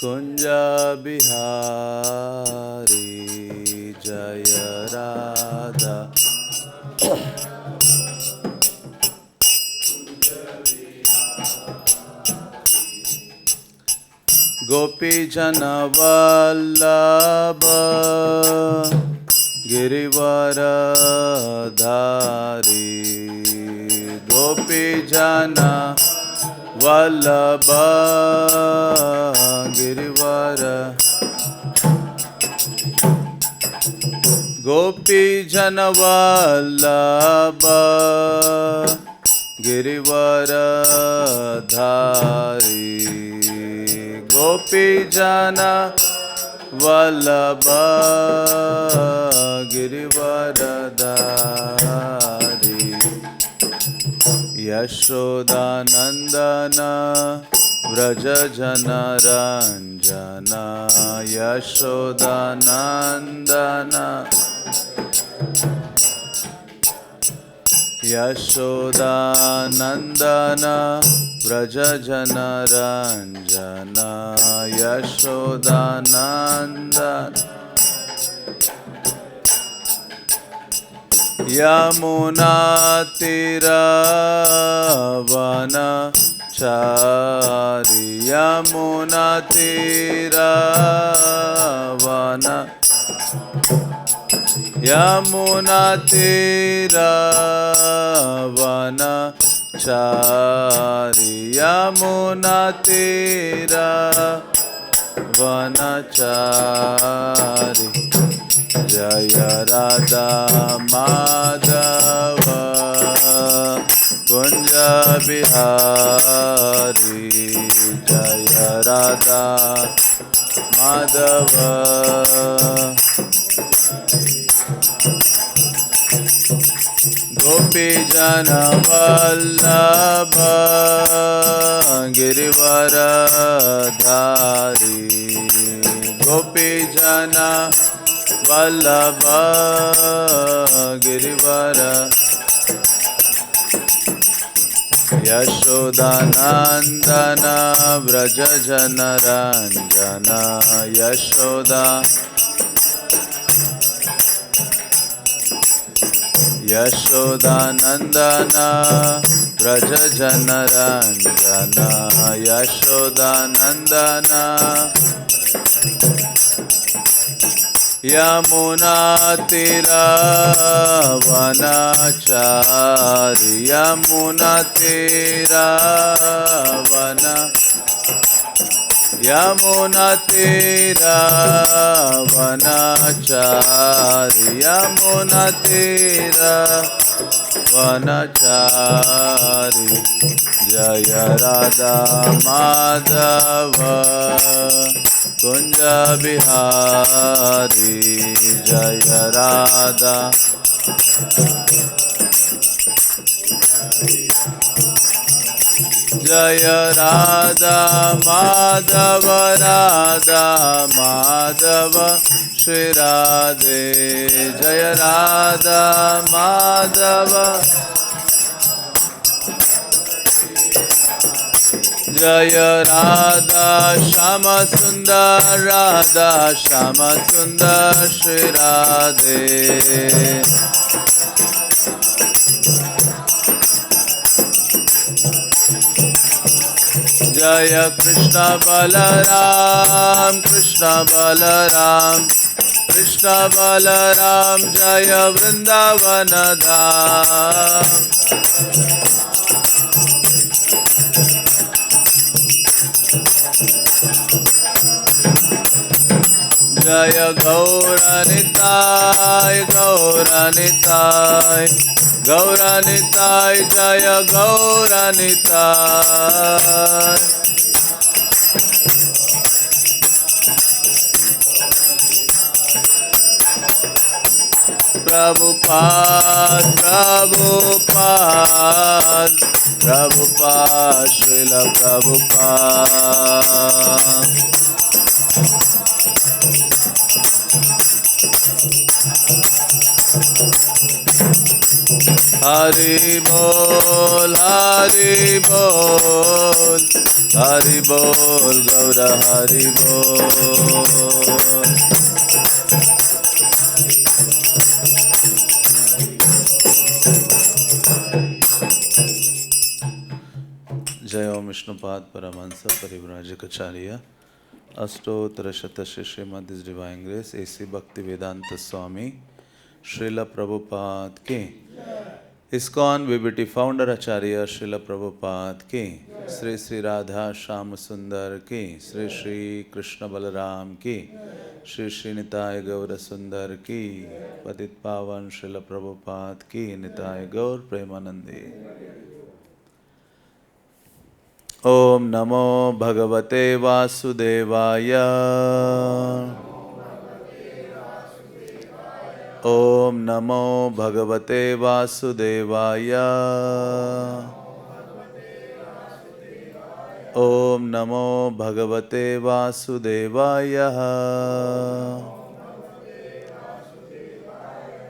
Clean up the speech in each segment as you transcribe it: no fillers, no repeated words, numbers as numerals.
कुंज बिहारी जय राधा गोपी जन वल्लभ गिरिवर धारी गोपी जन वल्लभ गिरिवर गोपी जन वल्लभ गिरिवर धारी गोपी जन वल्लभ गिरिवर धारी यशोदानंदन व्रज जन रंजन यशोदानंदन यशोदानंदन व्रज जन रंजन यशोदानंदन यमुना तीरवन चारी यमुना तीरवन यमुना तीरवन चारी यमुना तीरवन चारी जय राधा माधव कुंज बिहारी जय राधा माधव गोपी जन वल्लभ गिरिवर धारी गोपी जन वल्लभ गिरिवर यशोदानंदन व्रज जन रंजन यशोदा यशोदानंदन व्रज जन रंजन यशोदानंदन यमुना तीरवन चारी यमुना तीरवन यमुना तीरवन चारी यमुना तीरवन चारी जय राधा माधव कुंज बिहारी जय राधा जय राधा माधव राधा माधव श्री राधे जय राधा माधव जय राधा श्याम सुंदर राधा श्याम सुंदर श्री राधे जय कृष्ण बलराम कृष्ण बलराम कृष्ण बलराम जय वृंदावन धाम जय गौरनिताय गौरनिताय गौरनिताय जय गौरनिताय प्रभुपाद प्रभुपाद प्रभुपाद श्रील प्रभुपाद हरि बोल हरि बोल हरि बोल गौर हरि बोल। जय ओम विष्णुपाद परमहंस परिव्राजकाचार्य अष्टोत्तर शतस्य श्रीमद् डिवाइन ग्रेस एसी भक्ति वेदांत स्वामी श्रील प्रभुपाद की। इस्कॉन विबिटी फाउंडर आचार्य श्रील प्रभुपाद की। श्री श्री राधा श्याम सुंदर की। श्री श्री कृष्ण बलराम की। श्री श्री निताय गौर सुंदर की। पतित पावन श्रील प्रभुपाद की। निताय गौर प्रेमानंदी। ओम नमो भगवते वासुदेवाय। ओम नमो भगवते वासुदेवाय। ओम नमो भगवते वासुदेवाय।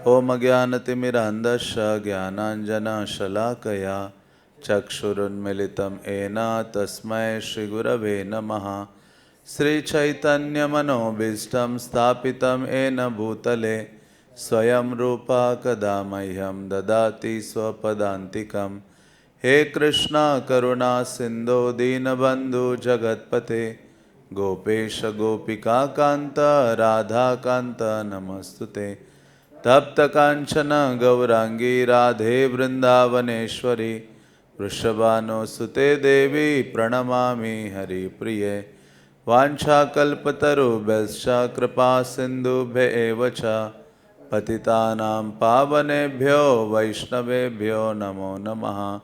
ओम अज्ञानतिमिरान्धस्य ज्ञानाञ्जनशलाकया चक्षुरुन्मिलितं येन तस्मै श्रीगुरवे नमः। श्रीचैतन्यमनोभीष्टं स्थापितं येन भूतले स्वयं रूपा कदा मह्यं ददाति स्वपदान्तिकं। हे कृष्ण करुणा सिन्धो दीनबन्धु जगत्पते गोपेश गोपिका कान्त राधाकान्त नमस्तुते। तप्त कांचन गौरांगी राधे वृंदावनेश्वरी वृषभानुसुते देवी प्रणमामि हरिप्रिये। वाञ्छाकल्पतरुभ्यश्च कृपा सिन्धुभ्य एव च पतितानां पावनेभ्यो वैष्णवेभ्यो नमो नमः।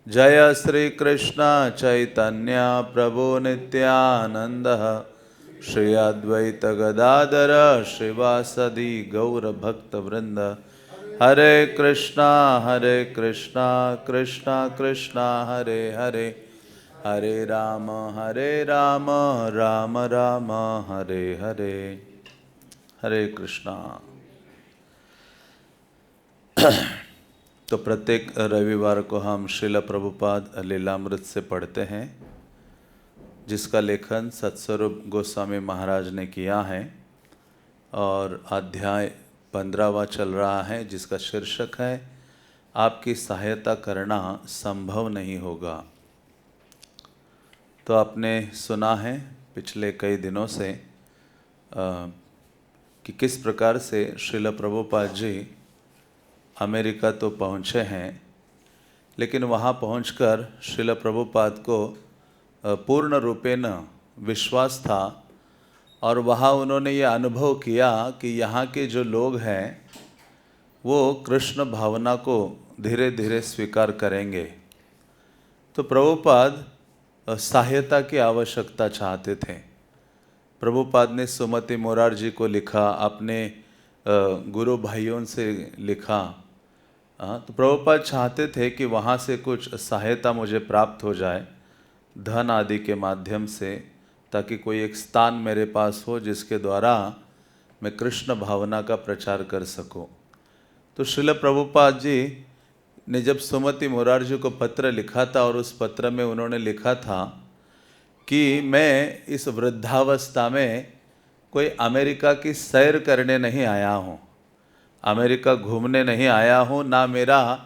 जय श्री कृष्ण चैतन्य प्रभु नित्यानंद श्री अद्वैत गदाधर श्रीवासदि गौर भक्त वृंद। हरे कृष्णा कृष्णा कृष्णा हरे हरे हरे राम राम राम हरे हरे। हरे कृष्णा। तो प्रत्येक रविवार को हम श्रील प्रभुपाद लीलामृत से पढ़ते हैं, जिसका लेखन सत्स्वरूप गोस्वामी महाराज ने किया है और अध्याय 15वां चल रहा है, जिसका शीर्षक है आपकी सहायता करना संभव नहीं होगा। तो आपने सुना है पिछले कई दिनों से कि किस प्रकार से श्रील प्रभुपाद जी अमेरिका तो पहुँचे हैं, लेकिन वहाँ पहुंचकर श्रील प्रभुपाद को पूर्ण रूपेण विश्वास था और वहाँ उन्होंने ये अनुभव किया कि यहाँ के जो लोग हैं वो कृष्ण भावना को धीरे धीरे स्वीकार करेंगे। तो प्रभुपाद सहायता की आवश्यकता चाहते थे। प्रभुपाद ने सुमति मोरारजी को लिखा, अपने गुरु भाइयों से लिखा। तो प्रभुपाद चाहते थे कि वहाँ से कुछ सहायता मुझे प्राप्त हो जाए धन आदि के माध्यम से, ताकि कोई एक स्थान मेरे पास हो जिसके द्वारा मैं कृष्ण भावना का प्रचार कर सकूं। तो श्रील प्रभुपाद जी ने जब सुमति मोरारजी को पत्र लिखा था और उस पत्र में उन्होंने लिखा था कि मैं इस वृद्धावस्था में कोई अमेरिका की सैर करने नहीं आया हूँ, अमेरिका घूमने नहीं आया हूँ, ना मेरा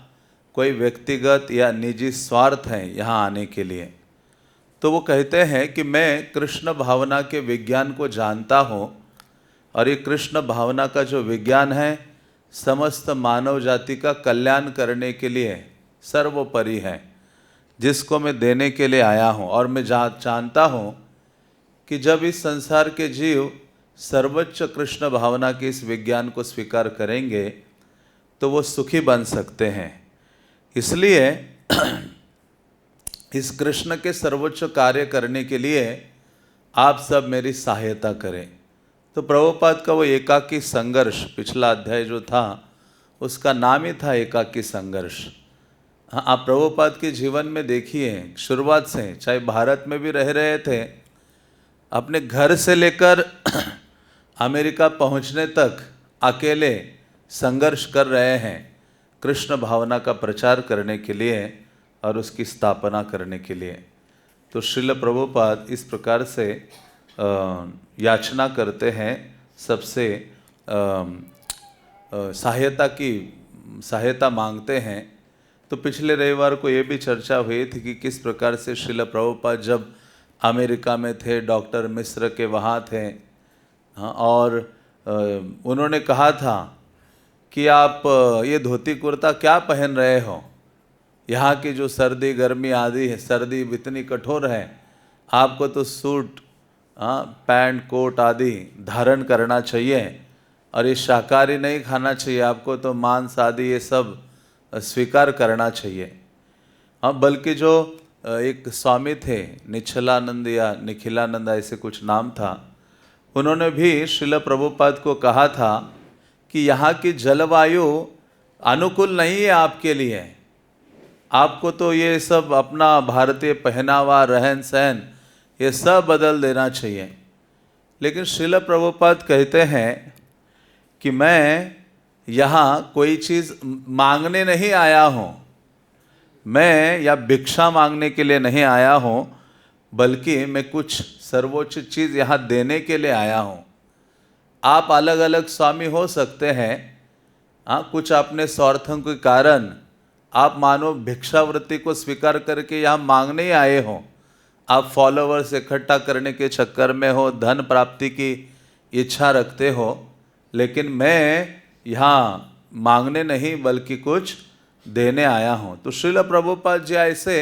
कोई व्यक्तिगत या निजी स्वार्थ है यहाँ आने के लिए। तो वो कहते हैं कि मैं कृष्ण भावना के विज्ञान को जानता हूँ और ये कृष्ण भावना का जो विज्ञान है समस्त मानव जाति का कल्याण करने के लिए सर्वोपरि है, जिसको मैं देने के लिए आया हूँ। और मैं जानता हूँ कि जब इस संसार के जीव सर्वोच्च कृष्ण भावना के इस विज्ञान को स्वीकार करेंगे तो वो सुखी बन सकते हैं। इसलिए इस कृष्ण के सर्वोच्च कार्य करने के लिए आप सब मेरी सहायता करें। तो प्रभुपाद का वो एकाकी संघर्ष, पिछला अध्याय जो था उसका नाम ही था एकाकी संघर्ष। हाँ, आप प्रभुपाद के जीवन में देखिए, शुरुआत से चाहे भारत में भी रह रहे थे, अपने घर से लेकर अमेरिका पहुंचने तक अकेले संघर्ष कर रहे हैं। कृष्ण भावना का प्रचार करने के लिए और उसकी स्थापना करने के लिए। तो श्रील प्रभुपाद इस प्रकार से याचना करते हैं, सबसे सहायता मांगते हैं। तो पिछले रविवार को ये भी चर्चा हुई थी कि किस प्रकार से श्रील प्रभुपाद जब अमेरिका में थे, डॉक्टर मिश्र के वहाँ थे, हाँ, और उन्होंने कहा था कि आप ये धोती कुर्ता क्या पहन रहे हो, यहाँ की जो सर्दी गर्मी आदि है, सर्दी इतनी कठोर है, आपको तो सूट, हाँ, पैंट कोट आदि धारण करना चाहिए, और ये शाकाहारी नहीं खाना चाहिए, आपको तो मांस आदि ये सब स्वीकार करना चाहिए। हाँ, बल्कि जो एक स्वामी थे, निच्छलानंद या निखिलानंद ऐसे कुछ नाम था, उन्होंने भी श्रील प्रभुपाद को कहा था कि यहाँ की जलवायु अनुकूल नहीं है आपके लिए, आपको तो ये सब अपना भारतीय पहनावा रहन सहन ये सब बदल देना चाहिए। लेकिन श्रील प्रभुपाद कहते हैं कि मैं यहाँ कोई चीज़ मांगने नहीं आया हूँ, मैं या भिक्षा मांगने के लिए नहीं आया हूँ, बल्कि मैं कुछ सर्वोच्च चीज़ यहाँ देने के लिए आया हूँ। आप अलग अलग स्वामी हो सकते हैं, हाँ, कुछ अपने स्वार्थों के कारण आप मानो भिक्षावृत्ति को स्वीकार करके यहाँ मांगने ही आए हो, आप फॉलोवर्स इकट्ठा करने के चक्कर में हो, धन प्राप्ति की इच्छा रखते हो, लेकिन मैं यहाँ मांगने नहीं बल्कि कुछ देने आया हूँ। तो श्रील प्रभुपाद जी ऐसे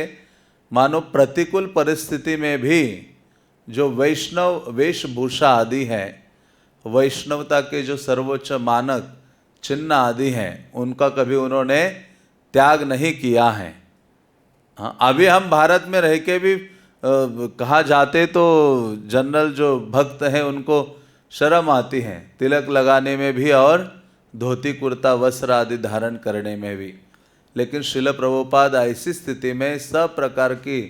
मानो प्रतिकूल परिस्थिति में भी जो वैष्णव वेशभूषा आदि है, वैष्णवता के जो सर्वोच्च मानक चिन्ह आदि हैं, उनका कभी उन्होंने त्याग नहीं किया है। हाँ, अभी हम भारत में रह के भी कहा जाते तो जनरल जो भक्त हैं उनको शर्म आती है तिलक लगाने में भी और धोती कुर्ता वस्त्र आदि धारण करने में भी। लेकिन श्रील प्रभुपाद ऐसी स्थिति में सब प्रकार की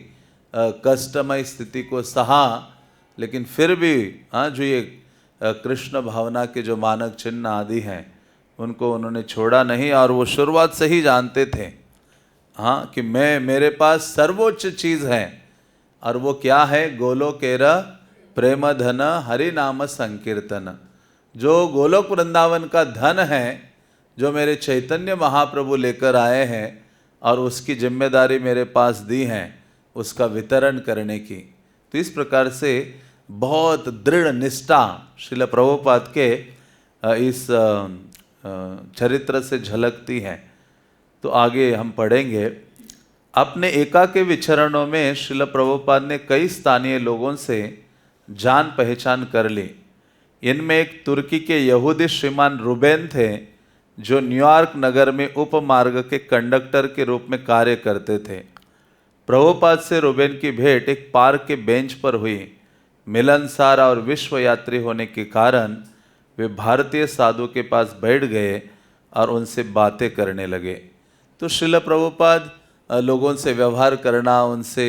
कष्टमय स्थिति को सहा, लेकिन फिर भी हाँ, जो ये कृष्ण भावना के जो मानक चिन्ह आदि हैं उनको उन्होंने छोड़ा नहीं, और वो शुरुआत से ही जानते थे, हाँ, कि मेरे पास सर्वोच्च चीज़ है, और वो क्या है, गोलोकेर प्रेम धन हरि नाम संकीर्तन। जो गोलोक वृंदावन का धन है, जो मेरे चैतन्य महाप्रभु लेकर आए हैं और उसकी जिम्मेदारी मेरे पास दी है उसका वितरण करने की। तो इस प्रकार से बहुत दृढ़ निष्ठा श्रील प्रभुपाद के इस चरित्र से झलकती है। तो आगे हम पढ़ेंगे। अपने एकाके विचरणों में श्रील प्रभुपाद ने कई स्थानीय लोगों से जान पहचान कर ली। इनमें एक तुर्की के यहूदी श्रीमान रूबेन थे, जो न्यूयॉर्क नगर में उपमार्ग के कंडक्टर के रूप में कार्य करते थे। प्रभुपाद से रूबेन की भेंट एक पार्क के बेंच पर हुई। मिलनसार और विश्व यात्री होने के कारण वे भारतीय साधु के पास बैठ गए और उनसे बातें करने लगे। तो श्रील प्रभुपाद लोगों से व्यवहार करना, उनसे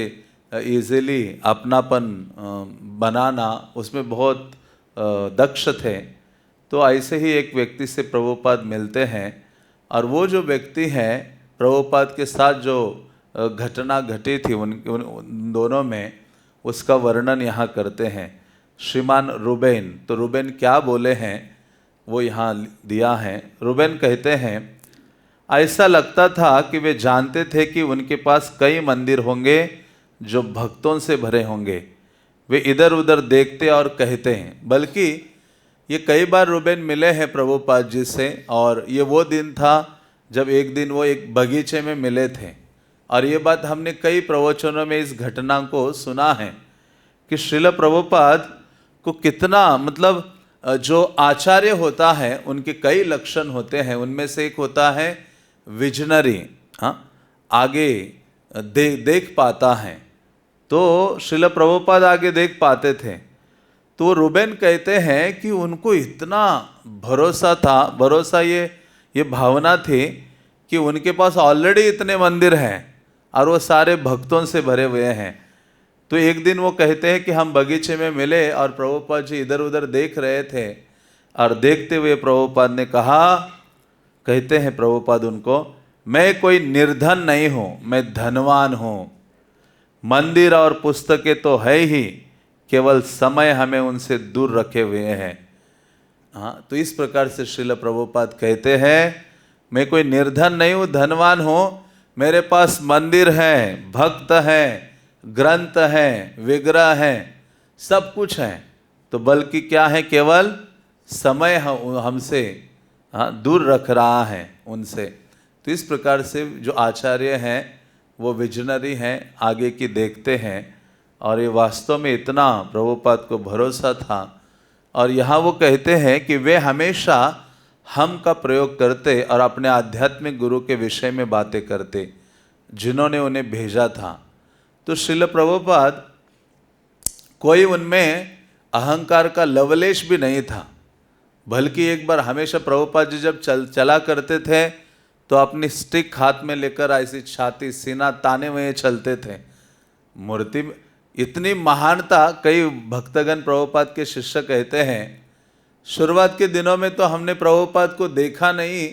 इजीली अपनापन बनाना, उसमें बहुत दक्ष थे। तो ऐसे ही एक व्यक्ति से प्रभुपाद मिलते हैं, और वो जो व्यक्ति हैं प्रभुपाद के साथ जो घटना घटी थी उन दोनों में, उसका वर्णन यहाँ करते हैं श्रीमान रूबेन। तो रूबेन क्या बोले हैं वो यहाँ दिया है। रूबेन कहते हैं, ऐसा लगता था कि वे जानते थे कि उनके पास कई मंदिर होंगे जो भक्तों से भरे होंगे। वे इधर उधर देखते और कहते हैं, बल्कि ये कई बार रूबेन मिले हैं प्रभुपाद जी से, और ये वो दिन था जब एक दिन वो एक बगीचे में मिले थे। और ये बात हमने कई प्रवचनों में इस घटना को सुना है कि श्रील प्रभुपाद को कितना, मतलब जो आचार्य होता है उनके कई लक्षण होते हैं। उनमें से एक होता है विजनरी, हाँ, आगे देख पाता है। तो श्रील प्रभुपाद आगे देख पाते थे। तो रूबेन कहते हैं कि उनको इतना भरोसा था, भरोसा ये भावना थी कि उनके पास ऑलरेडी इतने मंदिर हैं और वो सारे भक्तों से भरे हुए हैं। तो एक दिन वो कहते हैं कि हम बगीचे में मिले और प्रभुपाद जी इधर उधर देख रहे थे, और देखते हुए प्रभुपाद ने कहा, कहते हैं प्रभुपाद उनको, मैं कोई निर्धन नहीं हूँ, मैं धनवान हूँ। मंदिर और पुस्तकें तो है ही, केवल समय हमें उनसे दूर रखे हुए हैं। हाँ, तो इस प्रकार से श्रील प्रभुपाद कहते हैं, मैं कोई निर्धन नहीं हूँ, धनवान हूँ। मेरे पास मंदिर है, भक्त हैं, ग्रंथ हैं, विग्रह हैं, सब कुछ है, तो बल्कि क्या है, केवल समय हमसे दूर रख रहा है उनसे। तो इस प्रकार से जो आचार्य हैं वो विजनरी हैं, आगे की देखते हैं, और ये वास्तव में इतना प्रभुपाद को भरोसा था। और यहाँ वो कहते हैं कि वे हमेशा हम का प्रयोग करते और अपने आध्यात्मिक गुरु के विषय में बातें करते जिन्होंने उन्हें भेजा था। तो श्रील प्रभुपाद कोई उनमें अहंकार का लवलेश भी नहीं था, बल्कि एक बार हमेशा प्रभुपाद जी जब चला करते थे तो अपनी स्टिक हाथ में लेकर ऐसी छाती सीना ताने हुए चलते थे। मूर्ति इतनी महानता, कई भक्तगण प्रभुपाद के शिष्य कहते हैं, शुरुआत के दिनों में तो हमने प्रभुपाद को देखा नहीं,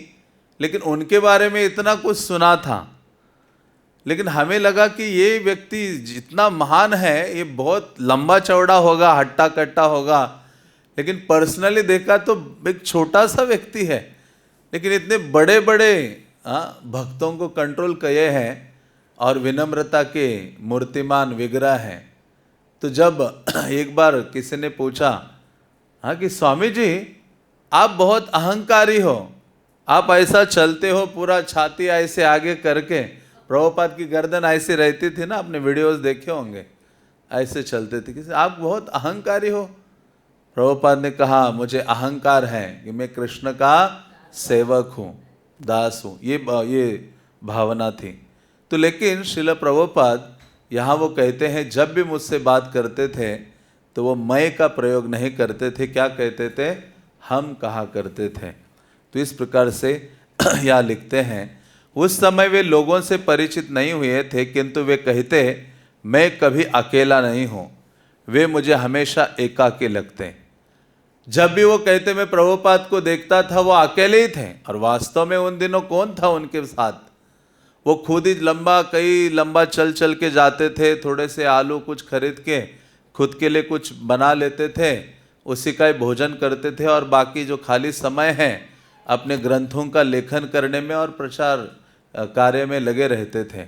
लेकिन उनके बारे में इतना कुछ सुना था, लेकिन हमें लगा कि ये व्यक्ति जितना महान है, ये बहुत लंबा चौड़ा होगा, हट्टा कट्टा होगा, लेकिन पर्सनली देखा तो एक छोटा सा व्यक्ति है, लेकिन इतने बड़े बड़े भक्तों को कंट्रोल किए हैं और विनम्रता के मूर्तिमान विग्रह हैं। तो जब एक बार किसी ने पूछा कि स्वामी जी आप बहुत अहंकारी हो, आप ऐसा चलते हो, पूरा छाती ऐसे आगे करके, प्रभुपाद की गर्दन ऐसी रहती थी ना, आपने वीडियोस देखे होंगे, ऐसे चलते थे, किसी आप बहुत अहंकारी हो। प्रभुपाद ने कहा मुझे अहंकार है कि मैं कृष्ण का सेवक हूँ, दास हूँ, ये भावना थी। तो लेकिन श्रील प्रभुपाद यहाँ वो कहते हैं, जब भी मुझसे बात करते थे तो वो मैं का प्रयोग नहीं करते थे, क्या कहते थे, हम कहा करते थे। तो इस प्रकार से यहाँ लिखते हैं, उस समय वे लोगों से परिचित नहीं हुए थे, किंतु वे कहते मैं कभी अकेला नहीं हूँ, वे मुझे हमेशा एकाकी लगते। जब भी वो कहते मैं प्रभुपाद को देखता था वो अकेले ही थे, और वास्तव में उन दिनों कौन था उनके साथ, वो खुद ही लंबा चल चल के जाते थे, थोड़े से आलू कुछ खरीद के खुद के लिए कुछ बना लेते थे, उसी का ही भोजन करते थे, और बाकी जो खाली समय है अपने ग्रंथों का लेखन करने में और प्रचार कार्य में लगे रहते थे।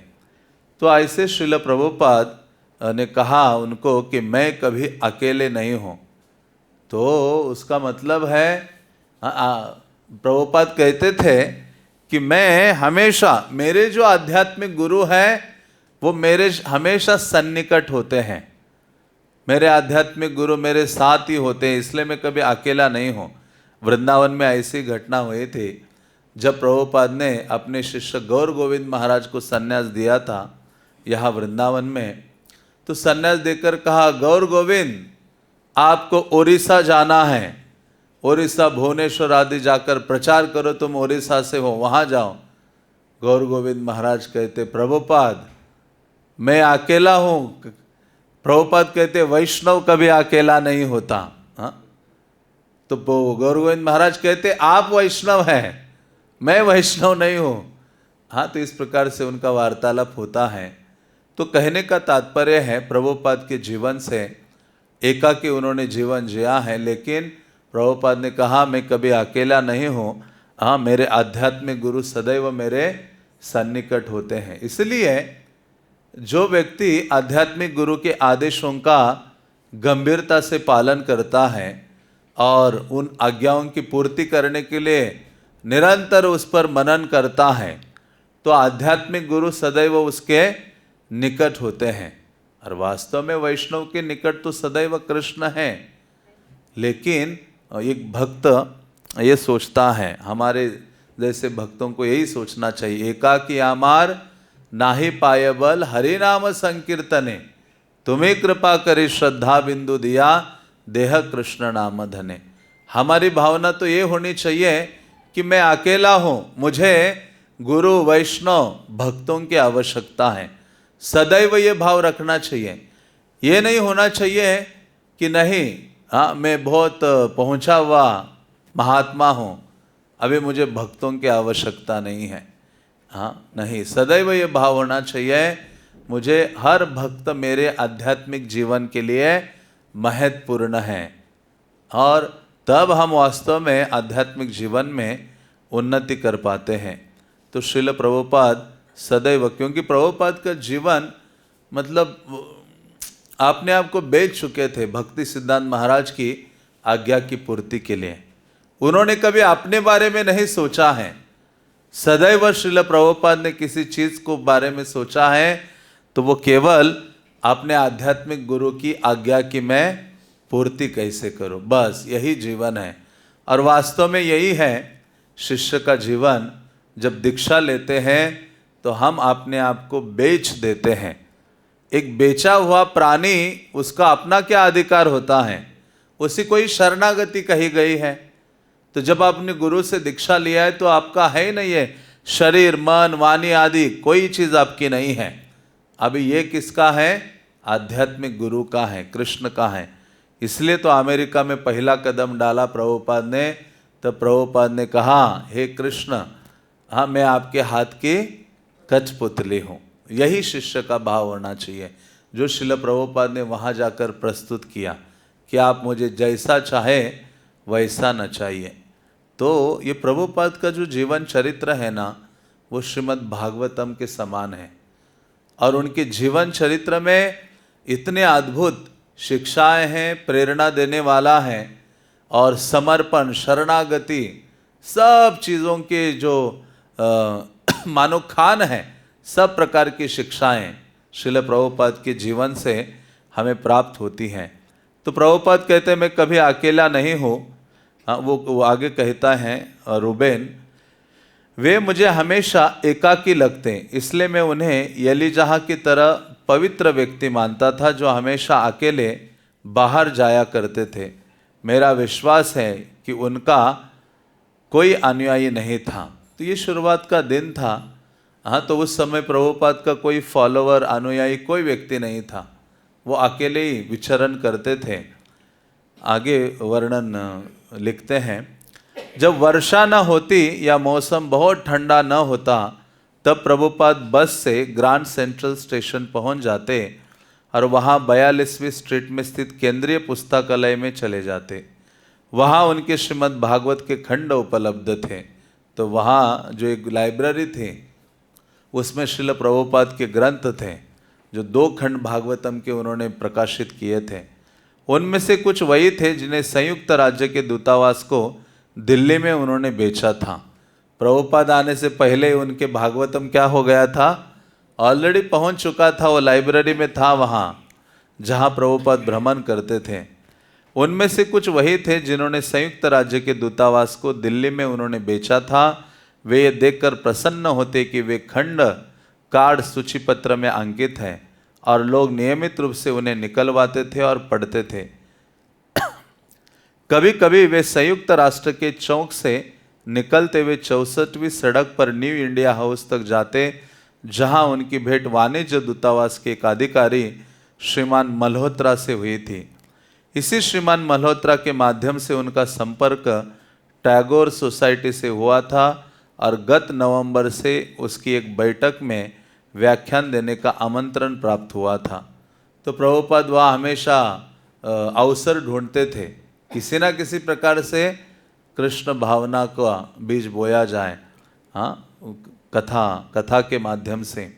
तो ऐसे श्रील प्रभुपाद ने कहा उनको कि मैं कभी अकेले नहीं हूँ। तो उसका मतलब है, प्रभुपाद कहते थे कि मैं हमेशा, मेरे जो आध्यात्मिक गुरु हैं वो मेरे हमेशा सन्निकट होते हैं, मेरे आध्यात्मिक गुरु मेरे साथ ही होते हैं, इसलिए मैं कभी अकेला नहीं हूँ। वृंदावन में ऐसी घटना हुई थी, जब प्रभुपाद ने अपने शिष्य गौर गोविंद महाराज को संन्यास दिया था यहाँ वृंदावन में, तो संन्यास देकर कहा, गौर गोविंद आपको उड़ीसा जाना है, उड़ीसा भुवनेश्वर आदि जाकर प्रचार करो, तुम उड़ीसा से हो, वहाँ जाओ। गौर गोविंद महाराज कहते, प्रभुपाद मैं अकेला हूँ। प्रभुपाद कहते वैष्णव कभी अकेला नहीं होता। हाँ, तो गौर गोविंद महाराज कहते आप वैष्णव हैं, मैं वैष्णव नहीं हूँ। हाँ, तो इस प्रकार से उनका वार्तालाप होता है। तो कहने का तात्पर्य है, प्रभुपाद के जीवन से एकाकी उन्होंने जीवन जिया है, लेकिन प्रभुपाद ने कहा मैं कभी अकेला नहीं हूँ। हाँ, मेरे आध्यात्मिक गुरु सदैव मेरे सन्निकट होते हैं। इसलिए जो व्यक्ति आध्यात्मिक गुरु के आदेशों का गंभीरता से पालन करता है और उन आज्ञाओं की पूर्ति करने के लिए निरंतर उस पर मनन करता है, तो आध्यात्मिक गुरु सदैव उसके निकट होते हैं। और वास्तव में वैष्णव के निकट तो सदैव कृष्ण हैं। लेकिन एक भक्त ये सोचता है, हमारे जैसे भक्तों को यही सोचना चाहिए, एकाकी आमार नाही पाए बल हरि नाम संकीर्तने, तुम्हें कृपा करे श्रद्धा बिंदु दिया देह कृष्ण नाम धने। हमारी भावना तो ये होनी चाहिए कि मैं अकेला हूँ, मुझे गुरु वैष्णव भक्तों की आवश्यकता है। सदैव ये भाव रखना चाहिए। ये नहीं होना चाहिए कि नहीं, हाँ मैं बहुत पहुँचा हुआ महात्मा हूँ, अभी मुझे भक्तों की आवश्यकता नहीं है। हाँ नहीं, सदैव ये भाव होना चाहिए मुझे हर भक्त मेरे आध्यात्मिक जीवन के लिए महत्वपूर्ण है, और तब हम वास्तव में आध्यात्मिक जीवन में उन्नति कर पाते हैं। तो श्रील प्रभुपाद सदैव, क्योंकि प्रभुपाद का जीवन मतलब अपने आप को बेच चुके थे भक्ति सिद्धांत महाराज की आज्ञा की पूर्ति के लिए। उन्होंने कभी अपने बारे में नहीं सोचा है। सदैव श्रील प्रभुपाद ने किसी चीज को बारे में सोचा है तो वो केवल अपने आध्यात्मिक गुरु की आज्ञा की मैं पूर्ति कैसे करूं, बस यही जीवन है। और वास्तव में यही है शिष्य का जीवन। जब दीक्षा लेते हैं तो हम अपने आप को बेच देते हैं। एक बेचा हुआ प्राणी, उसका अपना क्या अधिकार होता है, उसी को ही शरणागति कही गई है। तो जब आपने गुरु से दीक्षा लिया है तो आपका है ही नहीं है शरीर मन वाणी आदि, कोई चीज आपकी नहीं है। अभी ये किसका है? आध्यात्मिक गुरु का है, कृष्ण का है। इसलिए तो अमेरिका में पहला कदम डाला प्रभुपाद ने, तब प्रभुपाद ने कहा हे कृष्ण, हाँ मैं आपके हाथ की कठपुतली हूँ। यही शिष्य का भाव होना चाहिए, जो श्रील प्रभुपाद ने वहाँ जाकर प्रस्तुत किया कि आप मुझे जैसा चाहे वैसा न चाहिए। तो ये प्रभुपाद का जो जीवन चरित्र है ना, वो श्रीमद् भागवतम के समान है। और उनके जीवन चरित्र में इतने अद्भुत शिक्षाएं हैं, प्रेरणा देने वाला है, और समर्पण शरणागति सब चीज़ों के जो मानो खान है, सब प्रकार की शिक्षाएं श्रील प्रभुपाद के जीवन से हमें प्राप्त होती हैं। तो प्रभुपाद कहते हैं मैं कभी अकेला नहीं हूँ। हाँ, वो आगे कहता है रूबेन, वे मुझे हमेशा एकाकी लगते हैं, इसलिए मैं उन्हें एलीजाह की तरह पवित्र व्यक्ति मानता था जो हमेशा अकेले बाहर जाया करते थे। मेरा विश्वास है कि उनका कोई अनुयायी नहीं था। तो ये शुरुआत का दिन था। हाँ, तो उस समय प्रभुपाद का कोई फॉलोवर अनुयायी कोई व्यक्ति नहीं था, वो अकेले ही विचरण करते थे। आगे वर्णन लिखते हैं, जब वर्षा न होती या मौसम बहुत ठंडा न होता तब प्रभुपाद बस से ग्रांड सेंट्रल स्टेशन पहुंच जाते और वहां 42वीं स्ट्रीट में स्थित केंद्रीय पुस्तकालय में चले जाते। वहां उनके श्रीमद् भागवत के खंड उपलब्ध थे। तो वहां जो एक लाइब्रेरी थी उसमें श्रील प्रभुपाद के ग्रंथ थे, जो 2 खंड भागवतम के उन्होंने प्रकाशित किए थे। उनमें से कुछ वही थे जिन्हें संयुक्त राज्य के दूतावास को दिल्ली में उन्होंने बेचा था। प्रभुपाद आने से पहले उनके भागवतम क्या हो गया था, ऑलरेडी पहुंच चुका था, वो लाइब्रेरी में था वहाँ जहाँ प्रभुपाद भ्रमण करते थे। उनमें से कुछ वही थे जिन्होंने संयुक्त राज्य के दूतावास को दिल्ली में उन्होंने बेचा था। वे ये देखकर प्रसन्न होते कि वे खंड कार्ड सूचीपत्र में अंकित हैं और लोग नियमित रूप से उन्हें निकलवाते थे और पढ़ते थे। कभी कभी वे संयुक्त राष्ट्र के चौक से निकलते हुए 64वीं सड़क पर न्यू इंडिया हाउस तक जाते, जहां उनकी भेंट वाणिज्य दूतावास के एक अधिकारी श्रीमान मल्होत्रा से हुई थी। इसी श्रीमान मल्होत्रा के माध्यम से उनका संपर्क टैगोर सोसाइटी से हुआ था और गत नवंबर से उसकी एक बैठक में व्याख्यान देने का आमंत्रण प्राप्त हुआ था। तो प्रभुपाद वहाँ हमेशा अवसर ढूंढते थे, किसी ना किसी प्रकार से कृष्ण भावना का बीज बोया जाए। हाँ, कथा के माध्यम से।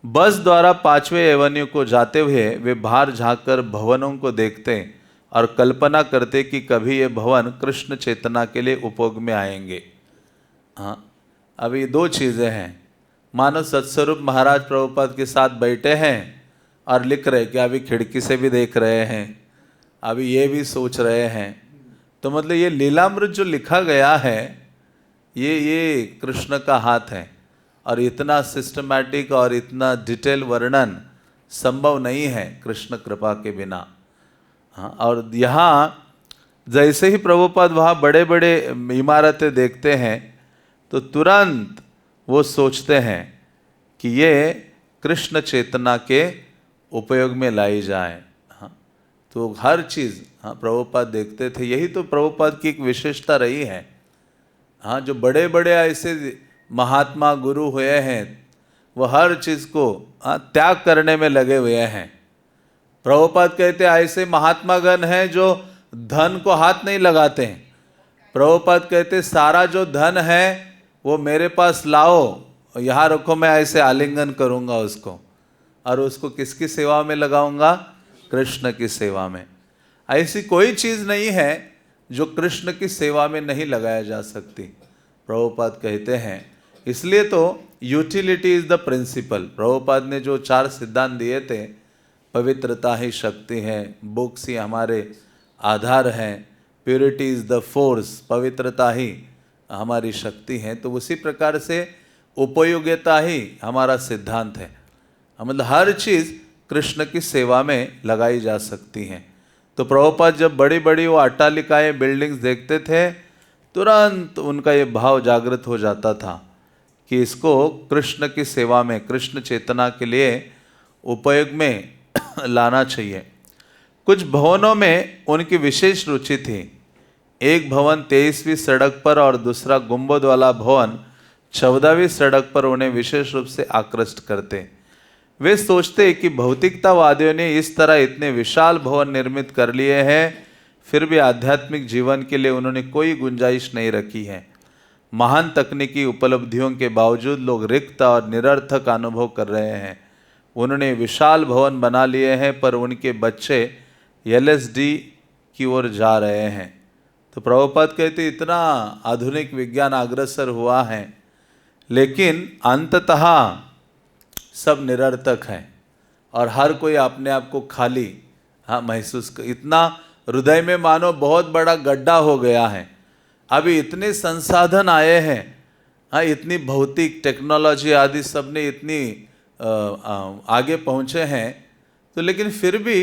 बस द्वारा 5वें एवेन्यू को जाते हुए वे बाहर झांककर भवनों को देखते और कल्पना करते कि कभी ये भवन कृष्ण चेतना के लिए उपयोग में आएंगे। हाँ, अभी 2 चीज़ें हैं। मानो सत्स्वरूप महाराज प्रभुपाद के साथ बैठे हैं और लिख रहे कि अभी खिड़की से भी देख रहे हैं, अभी ये भी सोच रहे हैं। तो मतलब ये लीलामृत जो लिखा गया है ये कृष्ण का हाथ है, और इतना सिस्टमैटिक और इतना डिटेल वर्णन संभव नहीं है कृष्ण कृपा के बिना। हाँ, और यहाँ जैसे ही प्रभुपाद वहाँ बड़े बड़े इमारतें देखते हैं तो तुरंत वो सोचते हैं कि ये कृष्ण चेतना के उपयोग में लाई जाए। हाँ, तो हर चीज़ प्रभुपाद देखते थे। यही तो प्रभुपाद की एक विशेषता रही है। हाँ, जो बड़े बड़े ऐसे महात्मा गुरु हुए हैं वो हर चीज़ को त्याग करने में लगे हुए हैं। प्रभुपाद कहते ऐसे महात्मागण हैं जो धन को हाथ नहीं लगाते हैं। प्रभुपाद कहते सारा जो धन है वो मेरे पास लाओ, यहाँ रखो, मैं ऐसे आलिंगन करूँगा उसको, और उसको किसकी सेवा में लगाऊंगा? कृष्ण की सेवा में। ऐसी कोई चीज़ नहीं है जो कृष्ण की सेवा में नहीं लगाया जा सकती, प्रभुपाद कहते हैं। इसलिए तो utility is the principle. Prabhupada ने जो 4 सिद्धांत दिए थे, पवित्रता ही शक्ति है, बुक्स ही हमारे आधार हैं, प्योरिटी इज द फोर्स, पवित्रता ही हमारी शक्ति है, तो उसी प्रकार से उपयोगिता ही हमारा सिद्धांत है। मतलब हर चीज़ कृष्ण की सेवा में लगाई जा सकती हैं। तो प्रभुपाद जब बड़ी बड़ी वो अट्टालिकाएं, बिल्डिंग्स देखते थे, तुरंत उनका ये भाव जागृत हो जाता था कि इसको कृष्ण की सेवा में, कृष्ण चेतना के लिए उपयोग में लाना चाहिए। कुछ भवनों में उनकी विशेष रुचि थी। एक भवन 23वीं सड़क पर और दूसरा गुंबद वाला भवन 14वीं सड़क पर उन्हें विशेष रूप से आकृष्ट करते। वे सोचते कि भौतिकतावादियों ने इस तरह इतने विशाल भवन निर्मित कर लिए हैं, फिर भी आध्यात्मिक जीवन के लिए उन्होंने कोई गुंजाइश नहीं रखी है। महान तकनीकी उपलब्धियों के बावजूद लोग रिक्त और निरर्थक अनुभव कर रहे हैं। उन्होंने विशाल भवन बना लिए हैं, पर उनके बच्चे LSD की ओर जा रहे हैं। तो प्रभुपाद कहते इतना आधुनिक विज्ञान अग्रसर हुआ है, लेकिन अंततः सब निरर्थक है और हर कोई अपने आप को खाली महसूस कर, इतना हृदय में मानो बहुत बड़ा गड्ढा हो गया है। अभी इतने संसाधन आए हैं, इतनी भौतिक टेक्नोलॉजी आदि सब ने इतनी आगे पहुँचे हैं, तो लेकिन फिर भी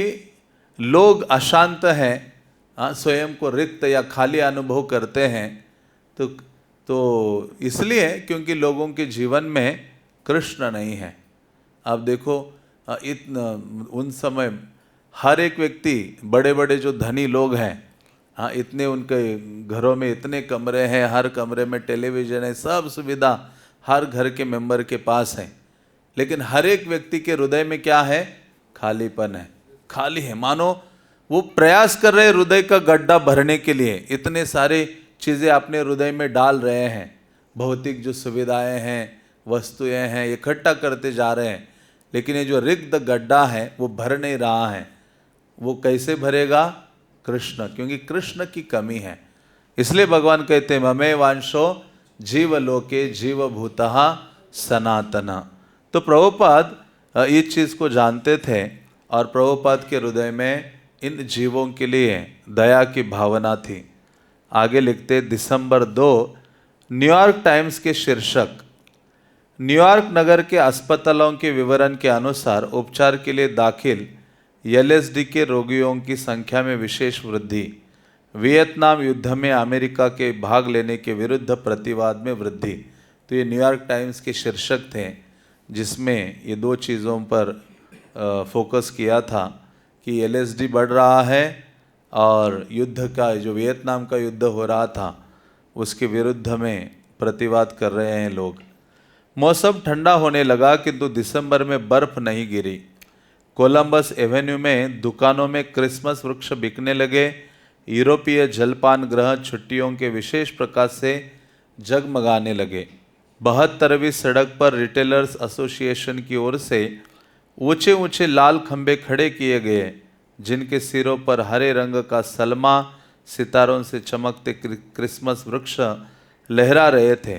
लोग अशांत हैं, स्वयं को रिक्त या खाली अनुभव करते हैं। तो इसलिए क्योंकि लोगों के जीवन में कृष्ण नहीं है। अब देखो उन समय हर एक व्यक्ति, बड़े बड़े जो धनी लोग हैं, इतने उनके घरों में इतने कमरे हैं, हर कमरे में टेलीविज़न है, सब सुविधा हर घर के मेंबर के पास है, लेकिन हर एक व्यक्ति के हृदय में क्या है? खालीपन है, खाली है। मानो वो प्रयास कर रहे हृदय का गड्ढा भरने के लिए, इतने सारे चीज़ें अपने हृदय में डाल रहे हैं, भौतिक जो सुविधाएं हैं, वस्तुएं हैं, इकट्ठा करते जा रहे हैं, लेकिन ये जो रिक्त गड्ढा है वो भर नहीं रहा है। वो कैसे भरेगा? कृष्ण, क्योंकि कृष्ण की कमी है। इसलिए भगवान कहते हैं ममे वांशो जीवलोके जीवभूतः सनातन। तो प्रभुपाद इस चीज़ को जानते थे और प्रभुपाद के हृदय में इन जीवों के लिए दया की भावना थी। आगे लिखते दिसंबर 2 न्यूयॉर्क टाइम्स के शीर्षक, न्यूयॉर्क नगर के अस्पतालों के विवरण के अनुसार उपचार के लिए दाखिल LSD के रोगियों की संख्या में विशेष वृद्धि, वियतनाम युद्ध में अमेरिका के भाग लेने के विरुद्ध प्रतिवाद में वृद्धि। तो ये न्यूयॉर्क टाइम्स के शीर्षक थे जिसमें ये 2 चीज़ों पर फोकस किया था कि LSD बढ़ रहा है और युद्ध का, जो वियतनाम का युद्ध हो रहा था उसके विरुद्ध में प्रतिवाद कर रहे हैं लोग। मौसम ठंडा होने लगा किंतु दिसंबर में बर्फ नहीं गिरी। कोलंबस एवेन्यू में दुकानों में क्रिसमस वृक्ष बिकने लगे। यूरोपीय जलपान ग्रह छुट्टियों के विशेष प्रकाश से जगमगाने लगे। 72वीं सड़क पर रिटेलर्स एसोसिएशन की ओर से ऊंचे ऊंचे लाल खंभे खड़े किए गए, जिनके सिरों पर हरे रंग का सलमा सितारों से चमकते क्रिसमस वृक्ष लहरा रहे थे।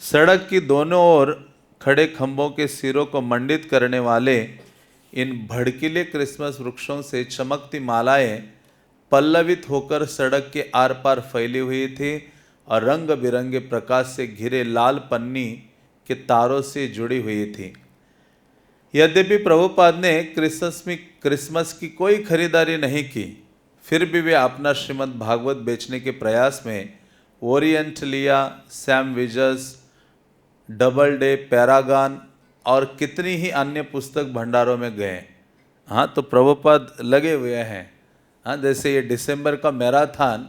सड़क की दोनों ओर खड़े खंभों के सिरों को मंडित करने वाले इन भड़कीले क्रिसमस वृक्षों से चमकती मालाएं पल्लवित होकर सड़क के आर पार फैली हुई थी और रंग बिरंगे प्रकाश से घिरे लाल पन्नी के तारों से जुड़ी हुई थी। यद्यपि प्रभुपाद ने क्रिसमस की कोई खरीदारी नहीं की, फिर भी वे अपना श्रीमद् भागवत बेचने के प्रयास में ओरिएंटलिया, Sam Vijay, double day, Paragon और कितनी ही अन्य पुस्तक भंडारों में गए। तो प्रभुपाद लगे हुए हैं। जैसे ये दिसंबर का मैराथन,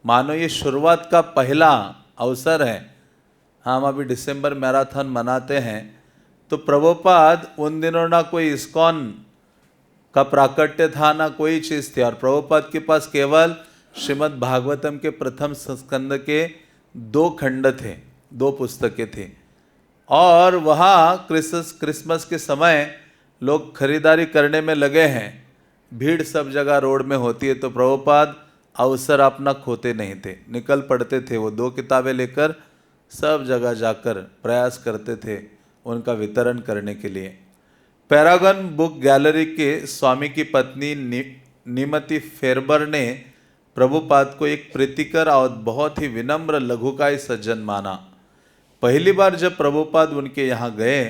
मानो ये शुरुआत का पहला अवसर है हम अभी दिसंबर मैराथन मनाते हैं, तो प्रभुपाद उन दिनों ना कोई इस्कॉन का प्राकट्य था ना कोई चीज़ थी, और प्रभुपाद के पास केवल श्रीमद् भागवतम के प्रथम स्कंद के 2 खंड थे, 2 पुस्तकें थी। और वहाँ क्रिसमस के समय लोग खरीदारी करने में लगे हैं, भीड़ सब जगह रोड में होती है, तो प्रभुपाद अवसर अपना खोते नहीं थे, निकल पड़ते थे। वो 2 किताबें लेकर सब जगह जाकर प्रयास करते थे उनका वितरण करने के लिए। पैरागन बुक गैलरी के स्वामी की पत्नी निमति फेरबर ने प्रभुपाद को एक प्रीतिकर और बहुत ही विनम्र लघुकाय सज्जन माना। पहली बार जब प्रभुपाद उनके यहाँ गए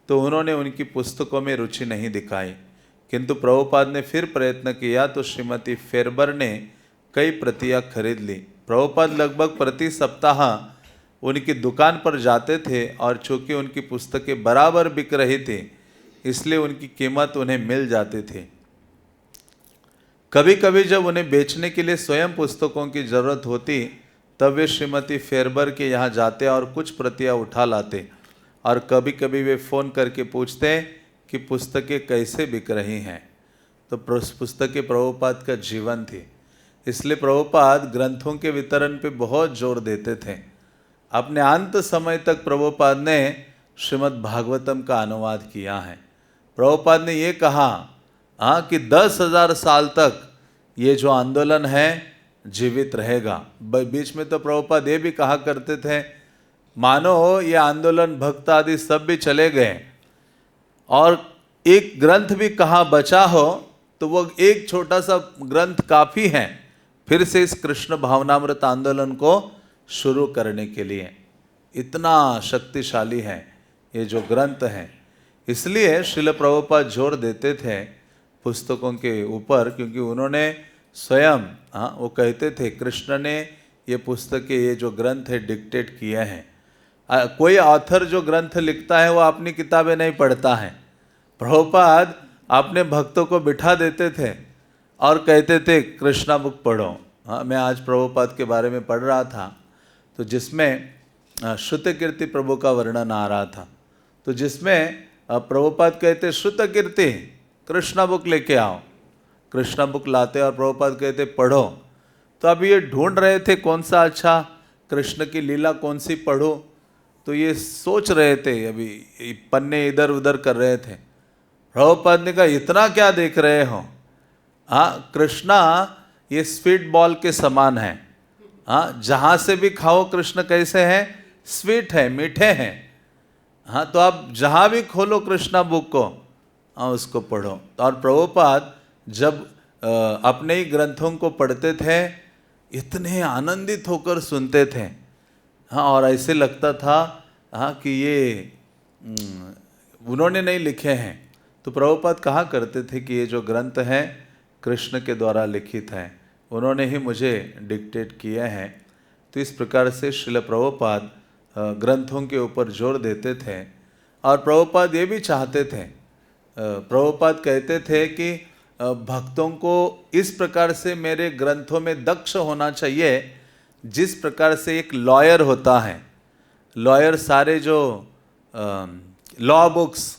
तो उन्होंने उनकी पुस्तकों में रुचि नहीं दिखाई, किंतु प्रभुपाद ने फिर प्रयत्न किया तो श्रीमती फेरबर ने कई प्रतियां खरीद ली। प्रभुपाद लगभग प्रति सप्ताह उनकी दुकान पर जाते थे, और चूंकि उनकी पुस्तकें बराबर बिक रही थी इसलिए उनकी कीमत उन्हें मिल जाती थी। कभी कभी जब उन्हें बेचने के लिए स्वयं पुस्तकों की जरूरत होती तब वे श्रीमती फेरबर के यहाँ जाते और कुछ प्रतियां उठा लाते, और कभी कभी वे फ़ोन करके पूछते कि पुस्तकें कैसे बिक रही हैं। तो पुस्तकें प्रभुपाद का जीवन थी, इसलिए प्रभुपाद ग्रंथों के वितरण पे बहुत जोर देते थे। अपने अंत समय तक प्रभुपाद ने श्रीमद् भागवतम का अनुवाद किया है। प्रभुपाद ने ये कहा कि 10,000 साल तक ये जो आंदोलन है जीवित रहेगा। बीच में तो प्रभुपाद ये भी कहा करते थे, मानो ये आंदोलन भक्त आदि सब भी चले गए और एक ग्रंथ भी कहाँ बचा हो तो वो एक छोटा सा ग्रंथ काफ़ी है फिर से इस कृष्ण भावनामृत आंदोलन को शुरू करने के लिए। इतना शक्तिशाली है ये जो ग्रंथ है। इसलिए श्रील प्रभुपाद जोर देते थे पुस्तकों के ऊपर, क्योंकि उन्होंने स्वयं वो कहते थे कृष्ण ने ये पुस्तकें, ये जो ग्रंथ है डिक्टेट किए हैं। कोई ऑथर जो ग्रंथ लिखता है वो अपनी किताबें नहीं पढ़ता है। प्रभुपाद अपने भक्तों को बिठा देते थे और कहते थे कृष्णा बुक पढ़ो। मैं आज प्रभुपाद के बारे में पढ़ रहा था तो जिसमें श्रुत कीर्ति प्रभु का वर्णन आ रहा था, तो जिसमें प्रभुपाद कहते श्रुत कीर्ति कृष्णा बुक लेके आओ। कृष्णा बुक लाते और प्रभुपाद कहते पढ़ो। तो अभी ये ढूंढ रहे थे कौन सा अच्छा कृष्ण की लीला कौन सी पढ़ो, तो ये सोच रहे थे, अभी पन्ने इधर उधर कर रहे थे। प्रभुपाद ने कहा इतना क्या देख रहे हो, कृष्णा ये स्वीट बॉल के समान है। जहाँ से भी खाओ कृष्ण कैसे हैं, स्वीट है, मीठे हैं। तो आप जहाँ भी खोलो कृष्णा बुक को उसको पढ़ो। और प्रभुपाद जब अपने ही ग्रंथों को पढ़ते थे इतने आनंदित होकर सुनते थे, और ऐसे लगता था कि ये उन्होंने नहीं लिखे हैं। तो प्रभुपाद कहा करते थे कि ये जो ग्रंथ हैं कृष्ण के द्वारा लिखित हैं, उन्होंने ही मुझे डिक्टेट किए हैं। तो इस प्रकार से श्रील प्रभुपाद ग्रंथों के ऊपर जोर देते थे। और प्रभुपाद ये भी चाहते थे, प्रभुपाद कहते थे कि भक्तों को इस प्रकार से मेरे ग्रंथों में दक्ष होना चाहिए जिस प्रकार से एक लॉयर होता है। लॉयर सारे जो लॉ बुक्स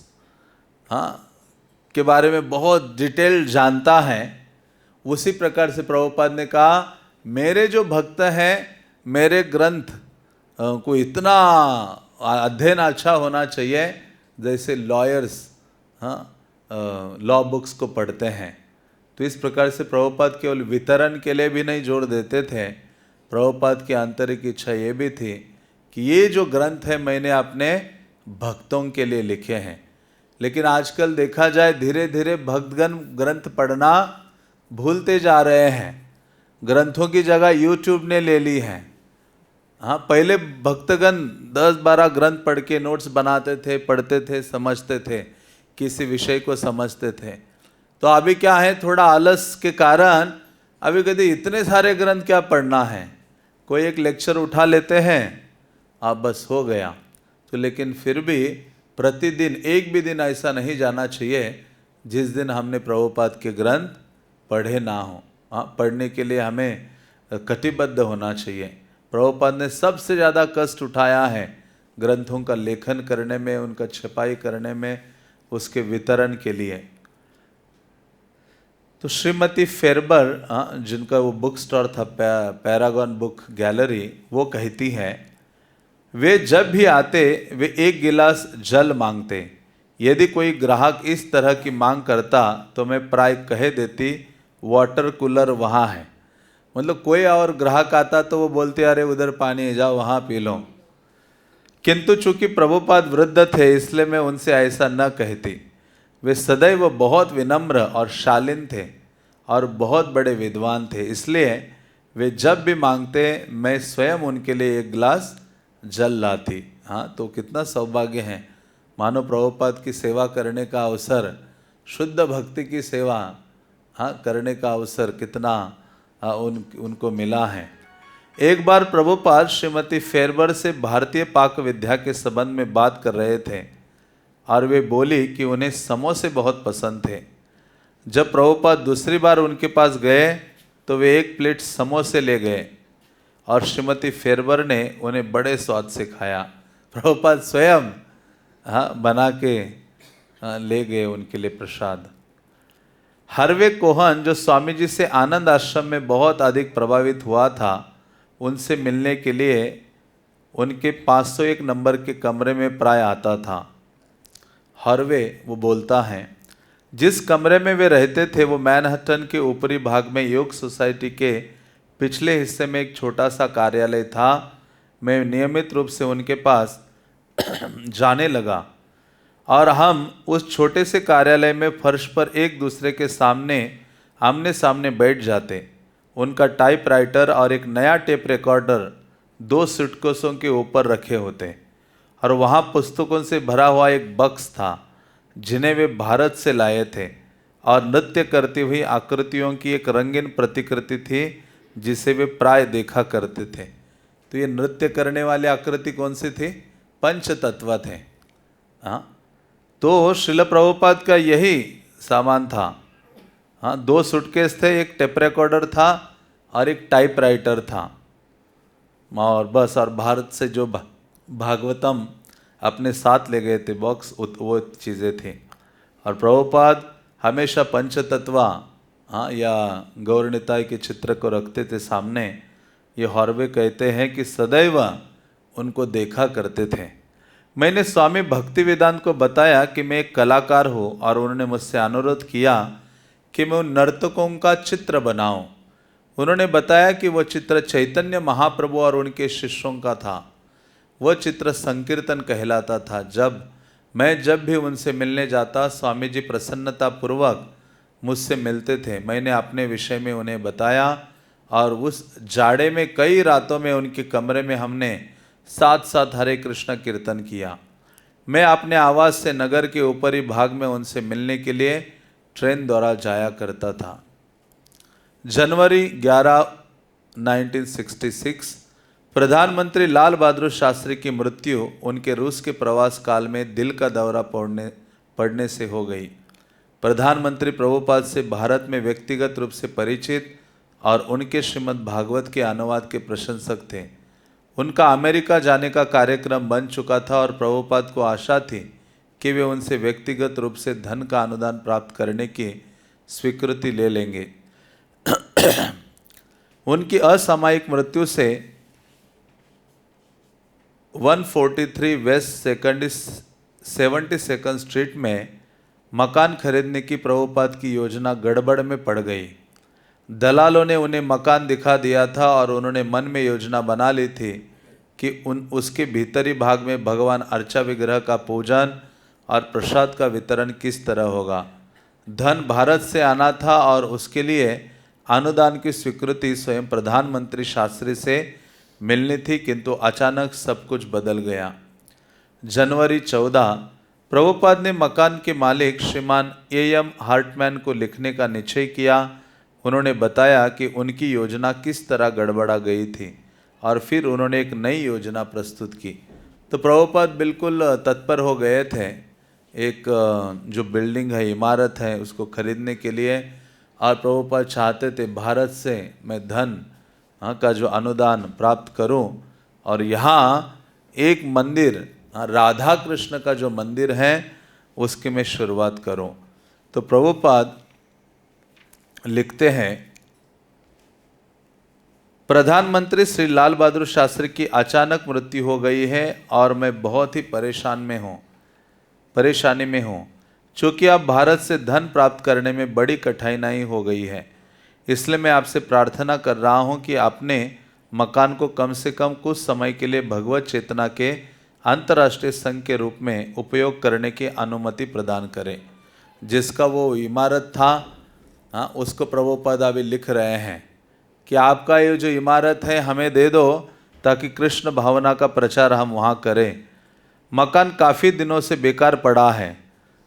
के बारे में बहुत डिटेल जानता है, उसी प्रकार से प्रभुपाद ने कहा मेरे जो भक्त हैं मेरे ग्रंथ को इतना अध्ययन अच्छा होना चाहिए जैसे लॉयर्स लॉ बुक्स को पढ़ते हैं। तो इस प्रकार से प्रभुपाद केवल वितरण के लिए भी नहीं जोर देते थे, प्रभुपाद की आंतरिक इच्छा ये भी थी कि ये जो ग्रंथ है मैंने अपने भक्तों के लिए लिखे हैं। लेकिन आजकल देखा जाए धीरे धीरे भक्तगण ग्रंथ पढ़ना भूलते जा रहे हैं, ग्रंथों की जगह यूट्यूब ने ले ली है। पहले भक्तगण 10-12 ग्रंथ पढ़ के नोट्स बनाते थे, पढ़ते थे, समझते थे, किसी विषय को समझते थे। तो अभी क्या है, थोड़ा आलस के कारण अभी कहते इतने सारे ग्रंथ क्या पढ़ना है, कोई एक लेक्चर उठा लेते हैं बस हो गया। तो लेकिन फिर भी प्रतिदिन एक भी दिन ऐसा नहीं जाना चाहिए जिस दिन हमने प्रभुपाद के ग्रंथ पढ़े ना हो। पढ़ने के लिए हमें कटिबद्ध होना चाहिए। प्रभुपाद ने सबसे ज़्यादा कष्ट उठाया है ग्रंथों का लेखन करने में, उनका छपाई करने में, उसके वितरण के लिए। तो श्रीमती फेरबर, जिनका वो बुक स्टोर था पैरागॉन बुक गैलरी, वो कहती हैं वे जब भी आते वे एक गिलास जल मांगते। यदि कोई ग्राहक इस तरह की मांग करता तो मैं प्राय कह देती वाटर कूलर वहाँ है। मतलब कोई और ग्राहक आता तो वो बोलते अरे उधर पानी है, जाओ वहाँ पी लो। किंतु चूंकि प्रभुपाद वृद्ध थे इसलिए मैं उनसे ऐसा न कहती। वे सदैव बहुत विनम्र और शालीन थे और बहुत बड़े विद्वान थे, इसलिए वे जब भी मांगते मैं स्वयं उनके लिए एक गिलास जल लाती। हाँ, तो कितना सौभाग्य है, मानो प्रभुपाद की सेवा करने का अवसर, शुद्ध भक्ति की सेवा करने का अवसर कितना उनको मिला है। एक बार प्रभुपाद श्रीमती फेरबर से भारतीय पाक विद्या के संबंध में बात कर रहे थे और वे बोली कि उन्हें समोसे बहुत पसंद थे। जब प्रभुपाद दूसरी बार उनके पास गए तो वे एक प्लेट समोसे ले गए और श्रीमती फेरबर ने उन्हें बड़े स्वाद से खाया। प्रभुपाद स्वयं बना के ले गए उनके लिए प्रसाद। हरवे कोहन, जो स्वामी जी से आनंद आश्रम में बहुत अधिक प्रभावित हुआ था, उनसे मिलने के लिए उनके 501 नंबर के कमरे में प्राय आता था। हरवे वो बोलता है, जिस कमरे में वे रहते थे वो मैनहट्टन के ऊपरी भाग में योग सोसाइटी के पिछले हिस्से में एक छोटा सा कार्यालय था। मैं नियमित रूप से उनके पास जाने लगा और हम उस छोटे से कार्यालय में फर्श पर एक दूसरे के सामने आमने सामने बैठ जाते। उनका टाइपराइटर और एक नया टेप रिकॉर्डर 2 सूटकेसों के ऊपर रखे होते और वहाँ पुस्तकों से भरा हुआ एक बक्स था जिन्हें वे भारत से लाए थे और नृत्य करती हुई आकृतियों की एक रंगीन प्रतिकृति थी जिसे वे प्राय देखा करते थे। तो ये नृत्य करने वाली आकृति कौन सी थी? पंच तत्व थे। हाँ, तो श्रील प्रभुपाद का यही सामान था। हाँ, 2 सूटकेस थे, एक टेप रिकॉर्डर था और एक टाइपराइटर था और बस। और भारत से जो भागवतम अपने साथ ले गए थे बॉक्स, वो चीज़ें थी। और प्रभुपाद हमेशा पंचतत्व या गौर निताई के चित्र को रखते थे सामने। ये हॉर्वे कहते हैं कि सदैव उनको देखा करते थे। मैंने स्वामी भक्ति वेदांत को बताया कि मैं एक कलाकार हूँ और उन्होंने मुझसे अनुरोध किया कि मैं उन नर्तकों का चित्र बनाऊं। उन्होंने बताया कि वह चित्र चैतन्य महाप्रभु और उनके शिष्यों का था। वह चित्र संकीर्तन कहलाता था। जब भी उनसे मिलने जाता स्वामी जी प्रसन्नतापूर्वक मुझसे मिलते थे। मैंने अपने विषय में उन्हें बताया और उस जाड़े में कई रातों में उनके कमरे में हमने साथ साथ हरे कृष्ण कीर्तन किया। मैं अपने आवास से नगर के ऊपरी भाग में उनसे मिलने के लिए ट्रेन द्वारा जाया करता था। जनवरी 11, 1966 प्रधानमंत्री लाल बहादुर शास्त्री की मृत्यु उनके रूस के प्रवास काल में दिल का दौरा पड़ने से हो गई। प्रधानमंत्री प्रभुपाद से भारत में व्यक्तिगत रूप से परिचित और उनके श्रीमद् भागवत के अनुवाद के प्रशंसक थे। उनका अमेरिका जाने का कार्यक्रम बन चुका था और प्रभुपाद को आशा थी कि वे उनसे व्यक्तिगत रूप से धन का अनुदान प्राप्त करने की स्वीकृति ले लेंगे। उनकी असामयिक मृत्यु से 143 वेस्ट 72nd स्ट्रीट में मकान खरीदने की प्रभुपाद की योजना गड़बड़ में पड़ गई। दलालों ने उन्हें मकान दिखा दिया था और उन्होंने मन में योजना बना ली थी कि उसके भीतरी भाग में भगवान अर्चा विग्रह का पूजन और प्रसाद का वितरण किस तरह होगा। धन भारत से आना था और उसके लिए अनुदान की स्वीकृति स्वयं प्रधानमंत्री शास्त्री से मिलनी थी, किंतु अचानक सब कुछ बदल गया। जनवरी 14 प्रभुपाद ने मकान के मालिक श्रीमान एएम हार्टमैन को लिखने का निश्चय किया। उन्होंने बताया कि उनकी योजना किस तरह गड़बड़ा गई थी और फिर उन्होंने एक नई योजना प्रस्तुत की। तो प्रभुपाद बिल्कुल तत्पर हो गए थे एक जो बिल्डिंग है, इमारत है, उसको खरीदने के लिए। और प्रभुपाद चाहते थे भारत से मैं धन का जो अनुदान प्राप्त करूं और यहाँ एक मंदिर, राधा कृष्ण का जो मंदिर है उसकी मैं शुरुआत करूं। तो प्रभुपाद लिखते हैं, प्रधानमंत्री श्री लाल बहादुर शास्त्री की अचानक मृत्यु हो गई है और मैं बहुत ही परेशानी में हूँ। चूँकि अब भारत से धन प्राप्त करने में बड़ी कठिनाई हो गई है, इसलिए मैं आपसे प्रार्थना कर रहा हूँ कि अपने मकान को कम से कम कुछ समय के लिए भगवत चेतना के अंतर्राष्ट्रीय संघ के रूप में उपयोग करने की अनुमति प्रदान करें। जिसका वो इमारत था, उसको प्रभुपाद अभी लिख रहे हैं कि आपका ये जो इमारत है हमें दे दो ताकि कृष्ण भावना का प्रचार हम वहाँ करें। मकान काफ़ी दिनों से बेकार पड़ा है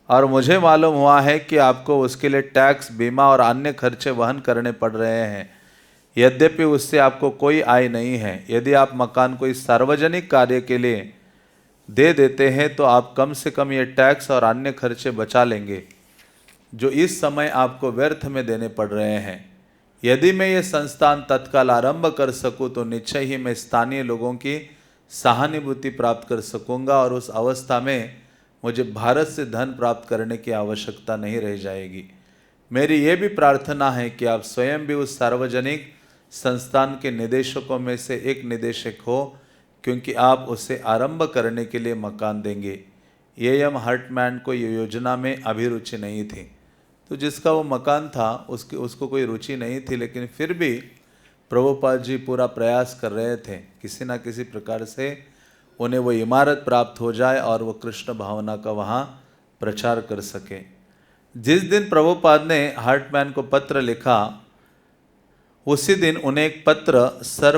और मुझे मालूम हुआ है कि आपको उसके लिए टैक्स, बीमा और अन्य खर्चे वहन करने पड़ रहे हैं। यद्यपि उससे आपको कोई आय नहीं है। यदि आप मकान को इस सार्वजनिक कार्य के लिए दे देते हैं तो आप कम से कम ये टैक्स और अन्य खर्चे बचा लेंगे जो इस समय आपको व्यर्थ में देने पड़ रहे हैं। यदि मैं ये संस्थान तत्काल आरंभ कर सकूं तो निश्चय ही मैं स्थानीय लोगों की सहानुभूति प्राप्त कर सकूंगा और उस अवस्था में मुझे भारत से धन प्राप्त करने की आवश्यकता नहीं रह जाएगी। मेरी ये भी प्रार्थना है कि आप स्वयं भी उस सार्वजनिक संस्थान के निदेशकों में से एक निदेशक हो, क्योंकि आप उसे आरंभ करने के लिए मकान देंगे। एम हर्टमैन को ये योजना में अभिरुचि नहीं थी, तो जिसका वो मकान था उसको कोई रुचि नहीं थी, लेकिन फिर भी प्रभुपाद जी पूरा प्रयास कर रहे थे किसी ना किसी प्रकार से उन्हें वो इमारत प्राप्त हो जाए और वो कृष्ण भावना का वहाँ प्रचार कर सके। जिस दिन प्रभुपाद ने हार्टमैन को पत्र लिखा, उसी दिन उन्हें एक पत्र सर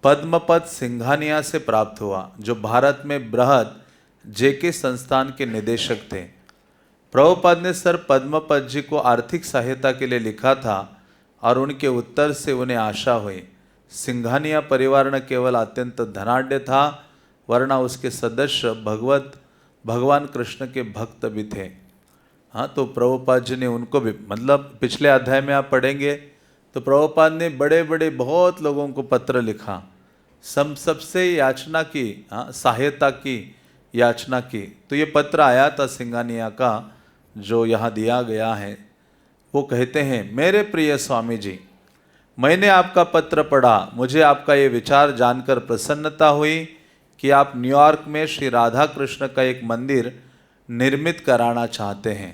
पद्मपद सिंघानिया से प्राप्त हुआ, जो भारत में बृहद जेके संस्थान के निदेशक थे। प्रभुपाद ने सर पद्मपद जी को आर्थिक सहायता के लिए लिखा था और उनके उत्तर से उन्हें आशा हुई। सिंघानिया परिवार न केवल अत्यंत धनाढ्य था, वरना उसके सदस्य भगवान कृष्ण के भक्त भी थे। हाँ, तो प्रभुपाद जी ने उनको भी, मतलब पिछले अध्याय में आप पढ़ेंगे तो प्रभुपाद ने बड़े बड़े बहुत लोगों को पत्र लिखा, सबसे याचना की, सहायता की याचना की। तो ये पत्र आया था सिंघानिया का, जो यहाँ दिया गया है। वो कहते हैं, मेरे प्रिय स्वामी जी, मैंने आपका पत्र पढ़ा। मुझे आपका ये विचार जानकर प्रसन्नता हुई कि आप न्यूयॉर्क में श्री राधा कृष्ण का एक मंदिर निर्मित कराना चाहते हैं।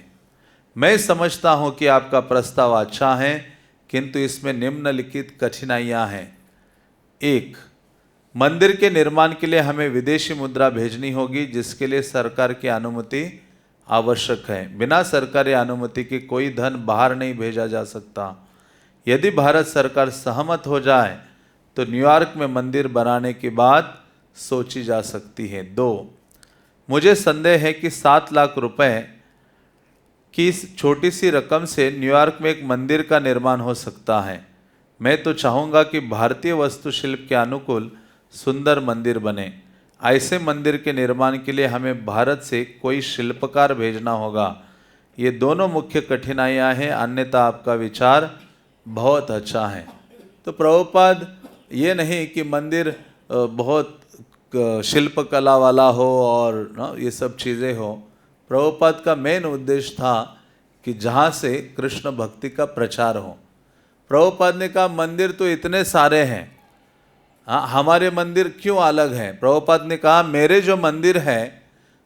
मैं समझता हूँ कि आपका प्रस्ताव अच्छा है, किंतु इसमें निम्नलिखित कठिनाइयाँ हैं। 1, मंदिर के निर्माण के लिए हमें विदेशी मुद्रा भेजनी होगी, जिसके लिए सरकार की अनुमति आवश्यक है। बिना सरकारी अनुमति के कोई धन बाहर नहीं भेजा जा सकता। यदि भारत सरकार सहमत हो जाए तो न्यूयॉर्क में मंदिर बनाने की बात सोची जा सकती है। 2, मुझे संदेह है कि 7 लाख रुपए की इस छोटी सी रकम से न्यूयॉर्क में एक मंदिर का निर्माण हो सकता है। मैं तो चाहूँगा कि भारतीय वास्तुशिल्प के अनुकूल सुंदर मंदिर बने। ऐसे मंदिर के निर्माण के लिए हमें भारत से कोई शिल्पकार भेजना होगा। ये दोनों मुख्य कठिनाइयाँ हैं, अन्यथा आपका विचार बहुत अच्छा है। तो प्रभुपाद ये नहीं कि मंदिर बहुत शिल्पकला वाला हो और ये सब चीज़ें हो। प्रभुपाद का मेन उद्देश्य था कि जहाँ से कृष्ण भक्ति का प्रचार हो। प्रभुपाद ने कहा, मंदिर तो इतने सारे हैं, हाँ, हमारे मंदिर क्यों अलग हैं? प्रभुपाद ने कहा, मेरे जो मंदिर है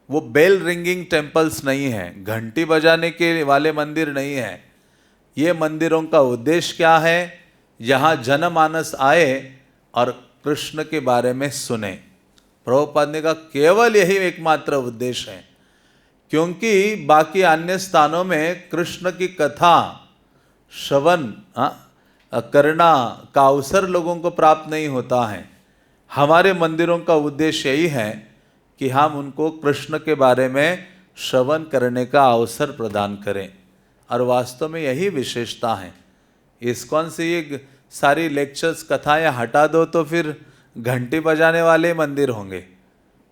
वो बेल रिंगिंग टेम्पल्स नहीं है, घंटी बजाने के वाले मंदिर नहीं है। ये मंदिरों का उद्देश्य क्या है? यहाँ जनमानस आए और कृष्ण के बारे में सुने। प्रभुपाद ने कहा, केवल यही एकमात्र उद्देश्य है, क्योंकि बाकी अन्य स्थानों में कृष्ण की कथा श्रवण करना का अवसर लोगों को प्राप्त नहीं होता है। हमारे मंदिरों का उद्देश्य यही है कि हम उनको कृष्ण के बारे में श्रवण करने का अवसर प्रदान करें, और वास्तव में यही विशेषता है। इस्कॉन से ये सारी लेक्चर्स, कथाएं हटा दो तो फिर घंटी बजाने वाले मंदिर होंगे।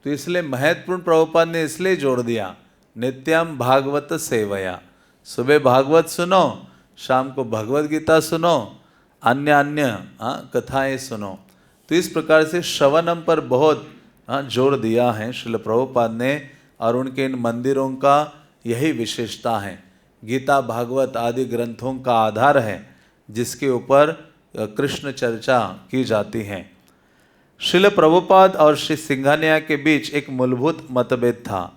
तो इसलिए महत्वपूर्ण प्रभुपाद ने इसलिए जोड़ दिया, नित्यम भागवत सेवया। सुबह भागवत सुनो, शाम को भगवत गीता सुनो, अन्य कथाएं सुनो। तो इस प्रकार से श्रवणम पर बहुत जोर दिया है श्रील प्रभुपाद ने, और उनके इन मंदिरों का यही विशेषता है। गीता भागवत आदि ग्रंथों का आधार है जिसके ऊपर कृष्ण चर्चा की जाती है। श्रील प्रभुपाद और श्री सिंघानिया के बीच एक मूलभूत मतभेद था।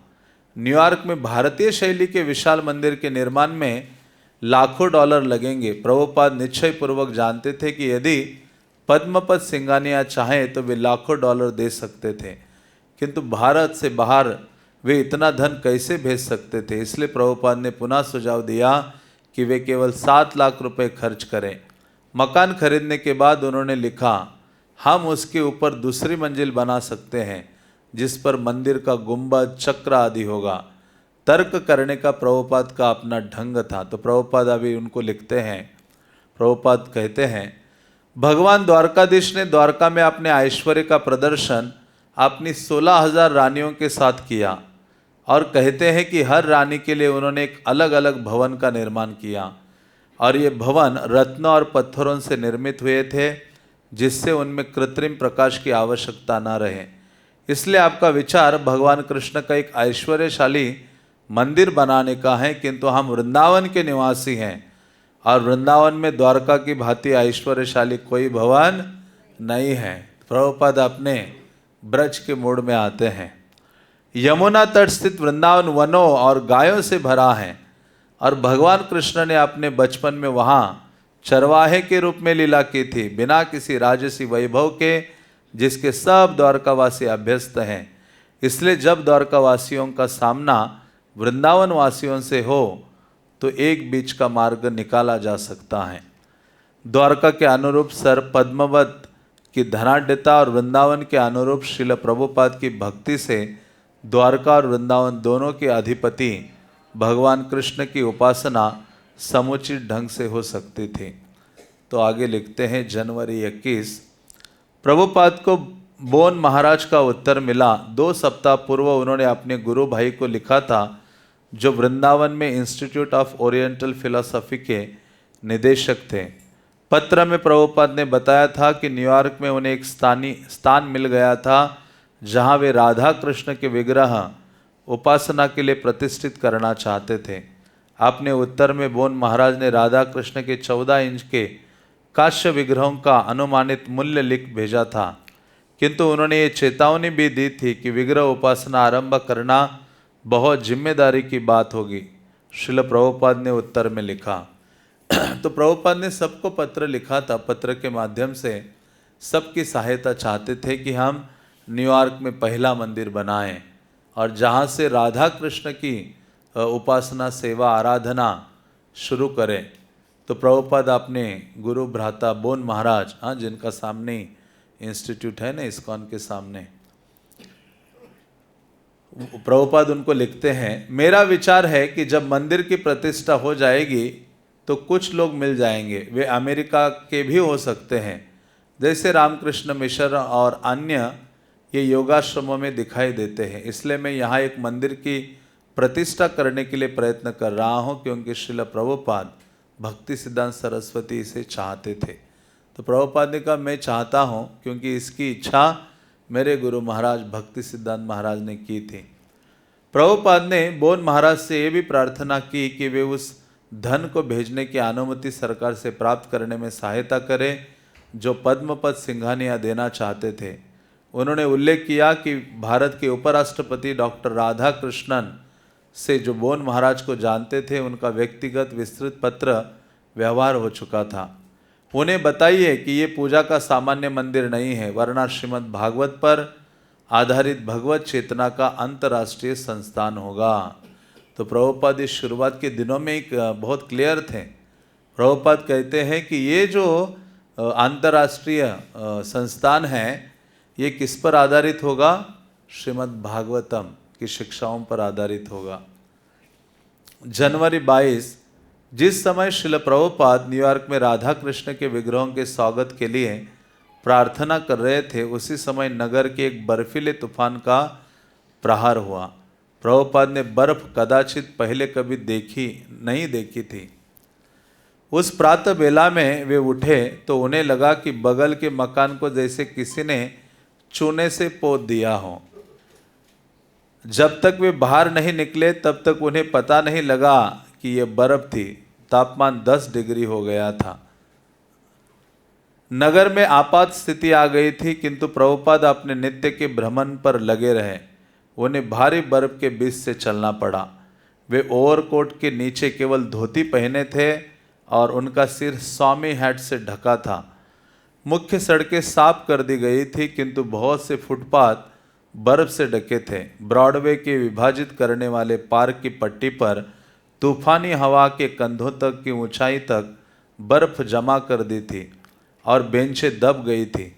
न्यूयॉर्क में भारतीय शैली के विशाल मंदिर के निर्माण में लाखों डॉलर लगेंगे। प्रभुपाद निश्चय पूर्वक जानते थे कि यदि पद्मपद सिंघानिया चाहें तो वे लाखों डॉलर दे सकते थे, किंतु भारत से बाहर वे इतना धन कैसे भेज सकते थे। इसलिए प्रभुपाद ने पुनः सुझाव दिया कि वे केवल 7 लाख रुपए खर्च करें। मकान खरीदने के बाद उन्होंने लिखा, हम उसके ऊपर दूसरी मंजिल बना सकते हैं जिस पर मंदिर का गुंबद, चक्र आदि होगा। तर्क करने का प्रभुपाद का अपना ढंग था। तो प्रभुपाद अभी उनको लिखते हैं, प्रभुपाद कहते हैं, भगवान द्वारकाधीश ने द्वारका में अपने ऐश्वर्य का प्रदर्शन अपनी 16,000 रानियों के साथ किया, और कहते हैं कि हर रानी के लिए उन्होंने एक अलग अलग भवन का निर्माण किया, और ये भवन रत्नों और पत्थरों से निर्मित हुए थे जिससे उनमें कृत्रिम प्रकाश की आवश्यकता न रहे। इसलिए आपका विचार भगवान कृष्ण का एक ऐश्वर्यशाली मंदिर बनाने का है, किंतु हम वृंदावन के निवासी हैं और वृंदावन में द्वारका की भांति ऐश्वर्यशाली कोई भवन नहीं है। प्रभुपाद अपने ब्रज के मोड़ में आते हैं। यमुना तट स्थित वृंदावन वनों और गायों से भरा है, और भगवान कृष्ण ने अपने बचपन में वहाँ चरवाहे के रूप में लीला की थी, बिना किसी राजसी वैभव के, जिसके सब द्वारकावासी अभ्यस्त हैं। इसलिए जब द्वारकावासियों का सामना वृंदावन वासियों से हो तो एक बीच का मार्ग निकाला जा सकता है। द्वारका के अनुरूप सर पद्मवत की धनाढ्यता और वृंदावन के अनुरूप श्रील प्रभुपाद की भक्ति से द्वारका और वृंदावन दोनों के अधिपति भगवान कृष्ण की उपासना समुचित ढंग से हो सकती थी। तो आगे लिखते हैं, जनवरी 21, प्रभुपाद को बोन महाराज का उत्तर मिला। 2 सप्ताह पूर्व उन्होंने अपने गुरु भाई को लिखा था, जो वृंदावन में इंस्टीट्यूट ऑफ ओरिएंटल फिलॉसफी के निदेशक थे। पत्र में प्रभुपाद ने बताया था कि न्यूयॉर्क में उन्हें एक स्थान मिल गया था जहां वे राधा कृष्ण के विग्रह उपासना के लिए प्रतिष्ठित करना चाहते थे। अपने उत्तर में बोन महाराज ने राधा कृष्ण के 14 इंच के कांस्य विग्रहों का अनुमानित मूल्य लिख भेजा था, किंतु उन्होंने ये चेतावनी भी दी थी कि विग्रह उपासना आरंभ करना बहुत जिम्मेदारी की बात होगी। श्रील प्रभुपाद ने उत्तर में लिखा। तो प्रभुपाद ने सबको पत्र लिखा था। पत्र के माध्यम से सबकी सहायता चाहते थे कि हम न्यूयॉर्क में पहला मंदिर बनाएं और जहां से राधा कृष्ण की उपासना, सेवा, आराधना शुरू करें। तो प्रभुपाद अपने गुरु भ्राता बोन महाराज, जिनका सामने इंस्टीट्यूट है ना, इस्कॉन के सामने, प्रभुपाद उनको लिखते हैं, मेरा विचार है कि जब मंदिर की प्रतिष्ठा हो जाएगी तो कुछ लोग मिल जाएंगे। वे अमेरिका के भी हो सकते हैं, जैसे रामकृष्ण मिशन और अन्य ये योगाश्रमों में दिखाई देते हैं। इसलिए मैं यहाँ एक मंदिर की प्रतिष्ठा करने के लिए प्रयत्न कर रहा हूँ, क्योंकि श्रील प्रभुपाद भक्ति सिद्धांत सरस्वती इसे चाहते थे। तो प्रभुपाद ने कहा, मैं चाहता हूँ, क्योंकि इसकी इच्छा मेरे गुरु महाराज भक्ति सिद्धांत महाराज ने की थी। प्रभुपाद ने बोन महाराज से ये भी प्रार्थना की कि वे उस धन को भेजने की अनुमति सरकार से प्राप्त करने में सहायता करें जो पद्मपद सिंघानिया देना चाहते थे। उन्होंने उल्लेख किया कि भारत के उपराष्ट्रपति डॉक्टर राधा कृष्णन से, जो बोन महाराज को जानते थे, उनका व्यक्तिगत विस्तृत पत्र व्यवहार हो चुका था। उन्हें बताइए कि ये पूजा का सामान्य मंदिर नहीं है, वरना श्रीमद् भागवत पर आधारित भगवत चेतना का अंतर्राष्ट्रीय संस्थान होगा। तो प्रभुपाद इस शुरुआत के दिनों में एक बहुत क्लियर थे। प्रभुपाद कहते हैं कि ये जो अंतर्राष्ट्रीय संस्थान है, ये किस पर आधारित होगा? श्रीमद् भागवतम की शिक्षाओं पर आधारित होगा। जनवरी 22, जिस समय श्रील प्रभुपाद न्यूयॉर्क में राधा कृष्ण के विग्रहों के स्वागत के लिए प्रार्थना कर रहे थे, उसी समय नगर के एक बर्फीले तूफान का प्रहार हुआ। प्रभुपाद ने बर्फ कदाचित पहले कभी नहीं देखी थी। उस प्रातः बेला में वे उठे तो उन्हें लगा कि बगल के मकान को जैसे किसी ने चूने से पोत दिया हो। जब तक वे बाहर नहीं निकले तब तक उन्हें पता नहीं लगा कि यह बर्फ थी। तापमान 10 डिग्री हो गया था। नगर में आपात स्थिति आ गई थी, किंतु प्रभुपाद अपने नित्य के भ्रमण पर लगे रहे। उन्हें भारी बर्फ के बीच से चलना पड़ा। वे ओवरकोट के नीचे केवल धोती पहने थे और उनका सिर स्वामी हैट से ढका था। मुख्य सड़कें साफ कर दी गई थी, किंतु बहुत से फुटपाथ बर्फ से ढके थे। ब्रॉडवे के विभाजित करने वाले पार्क की पट्टी पर तूफानी हवा के कंधों तक की ऊंचाई तक बर्फ जमा कर दी थी और बेंचें दब गई थी।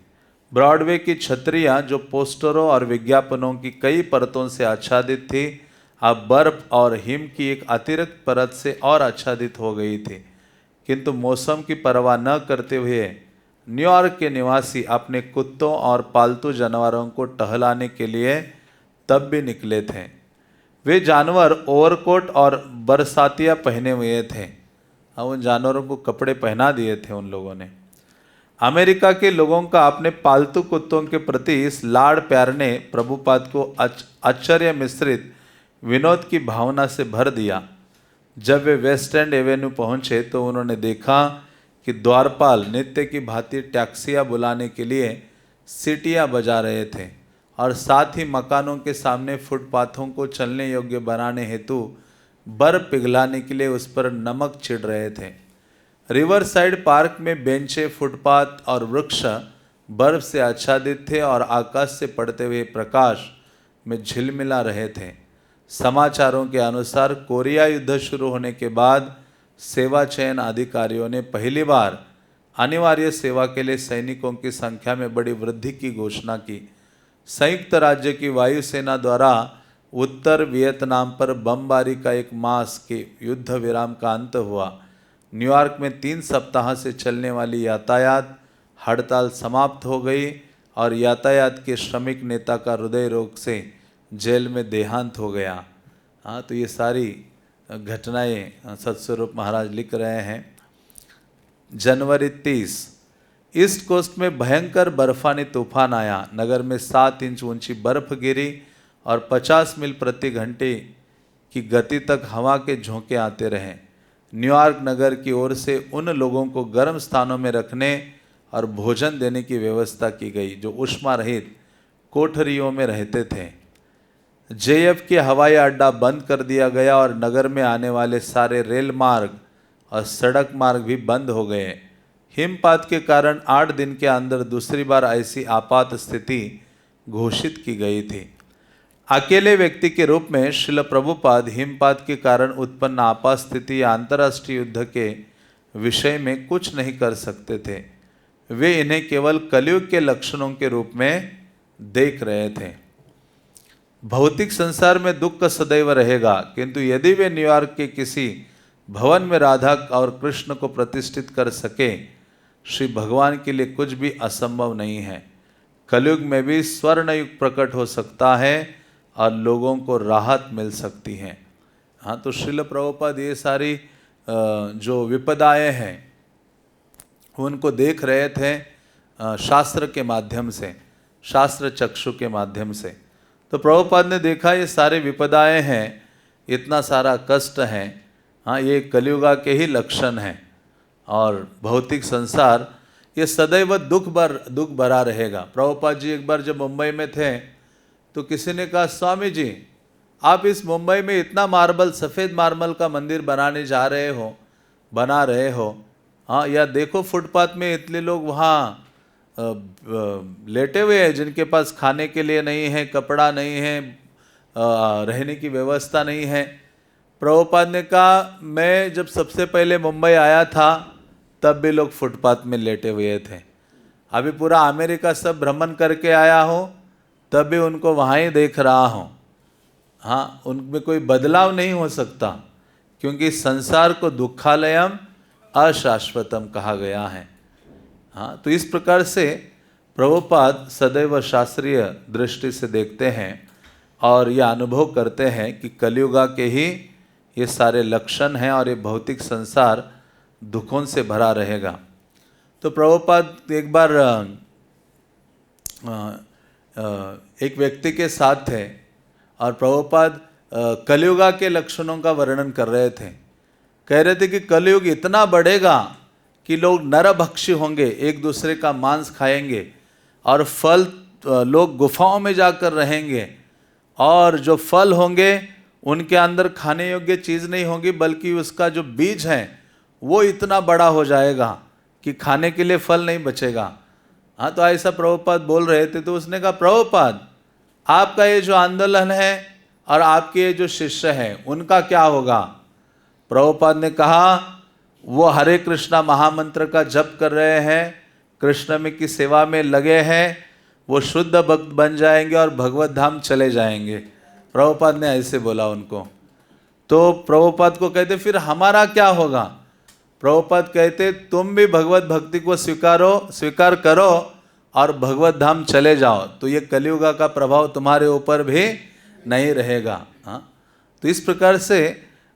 ब्रॉडवे की छतरियां, जो पोस्टरों और विज्ञापनों की कई परतों से आच्छादित थी, अब बर्फ और हिम की एक अतिरिक्त परत से और आच्छादित हो गई थी। किंतु मौसम की परवाह न करते हुए न्यूयॉर्क के निवासी अपने कुत्तों और पालतू जानवरों को टहलाने के लिए तब भी निकले थे। वे जानवर ओवरकोट और बरसातिया पहने हुए थे। उन जानवरों को कपड़े पहना दिए थे उन लोगों ने। अमेरिका के लोगों का अपने पालतू कुत्तों के प्रति इस लाड़ प्यार ने प्रभुपाद को आश्चर्य मिश्रित विनोद की भावना से भर दिया। जब वे वेस्ट एंड एवेन्यू पहुंचे तो उन्होंने देखा कि द्वारपाल नित्य की भांति टैक्सियां बुलाने के लिए सीटियां बजा रहे थे और साथ ही मकानों के सामने फुटपाथों को चलने योग्य बनाने हेतु बर्फ पिघलाने के लिए उस पर नमक छिड़ रहे थे। रिवर साइड पार्क में बेंचें, फुटपाथ और वृक्ष बर्फ से आच्छादित थे और आकाश से पड़ते हुए प्रकाश में झिलमिला रहे थे। समाचारों के अनुसार कोरिया युद्ध शुरू होने के बाद सेवा चयन अधिकारियों ने पहली बार अनिवार्य सेवा के लिए सैनिकों की संख्या में बड़ी वृद्धि की घोषणा की। संयुक्त राज्य की वायुसेना द्वारा उत्तर वियतनाम पर बमबारी का एक मास के युद्ध विराम का अंत हुआ। न्यूयॉर्क में 3 सप्ताह से चलने वाली यातायात हड़ताल समाप्त हो गई और यातायात के श्रमिक नेता का हृदय रोग से जेल में देहांत हो गया। तो ये सारी घटनाएं सतस्वरूप महाराज लिख रहे हैं। जनवरी 30, ईस्ट कोस्ट में भयंकर बर्फानी तूफान आया। नगर में 7 इंच ऊंची बर्फ गिरी और 50 मील प्रति घंटे की गति तक हवा के झोंके आते रहे। न्यूयॉर्क नगर की ओर से उन लोगों को गर्म स्थानों में रखने और भोजन देने की व्यवस्था की गई जो ऊष्मा रहित कोठरियों में रहते थे। JF के हवाई अड्डा बंद कर दिया गया और नगर में आने वाले सारे रेल मार्ग और सड़क मार्ग भी बंद हो गए। हिमपात के कारण 8 दिन के अंदर दूसरी बार ऐसी आपात स्थिति घोषित की गई थी। अकेले व्यक्ति के रूप में श्रील प्रभुपाद हिमपात के कारण उत्पन्न आपात स्थिति या अंतर्राष्ट्रीय युद्ध के विषय में कुछ नहीं कर सकते थे। वे इन्हें केवल कलयुग के लक्षणों के रूप में देख रहे थे। भौतिक संसार में दुख सदैव रहेगा, किंतु यदि वे न्यूयॉर्क के किसी भवन में राधा और कृष्ण को प्रतिष्ठित कर सके, श्री भगवान के लिए कुछ भी असंभव नहीं है। कलयुग में भी स्वर्ण युग प्रकट हो सकता है और लोगों को राहत मिल सकती है। तो श्रील प्रभुपाद ये सारी जो विपदाएं हैं उनको देख रहे थे शास्त्र के माध्यम से, शास्त्र चक्षु के माध्यम से। तो प्रभुपाद ने देखा ये सारे विपदाएं हैं, इतना सारा कष्ट है, ये कलियुगा के ही लक्षण हैं और भौतिक संसार ये सदैव दुख भरा रहेगा। प्रभुपाद जी एक बार जब मुंबई में थे तो किसी ने कहा, स्वामी जी आप इस मुंबई में इतना मार्बल, सफ़ेद मार्बल का मंदिर बना रहे हो, या देखो फुटपाथ में इतने लोग वहाँ लेटे हुए हैं जिनके पास खाने के लिए नहीं है, कपड़ा नहीं है, रहने की व्यवस्था नहीं है। प्रभुपाद ने कहा, मैं जब सबसे पहले मुंबई आया था तब भी लोग फुटपाथ में लेटे हुए थे। अभी पूरा अमेरिका सब भ्रमण करके आया हूँ तब भी उनको वहाँ ही देख रहा हूँ। उनमें कोई बदलाव नहीं हो सकता, क्योंकि संसार को दुखालयम अशाश्वतम कहा गया है। तो इस प्रकार से प्रभुपाद सदैव शास्त्रीय दृष्टि से देखते हैं और यह अनुभव करते हैं कि कलियुगा के ही ये सारे लक्षण हैं और ये भौतिक संसार दुखों से भरा रहेगा। तो प्रभुपाद एक बार एक व्यक्ति के साथ थे और प्रभुपाद कलयुगा के लक्षणों का वर्णन कर रहे थे। कह रहे थे कि कलयुग इतना बढ़ेगा कि लोग नरभक्षी होंगे, एक दूसरे का मांस खाएंगे और फल लोग गुफाओं में जाकर रहेंगे और जो फल होंगे उनके अंदर खाने योग्य चीज़ नहीं होगी, बल्कि उसका जो बीज है वो इतना बड़ा हो जाएगा कि खाने के लिए फल नहीं बचेगा। हाँ, तो ऐसा प्रभुपाद बोल रहे थे। तो उसने कहा, प्रभुपाद आपका ये जो आंदोलन है और आपके ये जो शिष्य हैं उनका क्या होगा? प्रभुपाद ने कहा, वो हरे कृष्णा महामंत्र का जप कर रहे हैं, कृष्ण में की सेवा में लगे हैं, वो शुद्ध भक्त बन जाएंगे और भगवत धाम चले जाएंगे। प्रभुपाद ने ऐसे बोला उनको। तो प्रभुपाद को कहते, फिर हमारा क्या होगा? प्रभुपाद कहते, तुम भी भगवत भक्ति को स्वीकार करो और भगवत धाम चले जाओ, तो ये कलियुगा का प्रभाव तुम्हारे ऊपर भी नहीं रहेगा। हाँ, तो इस प्रकार से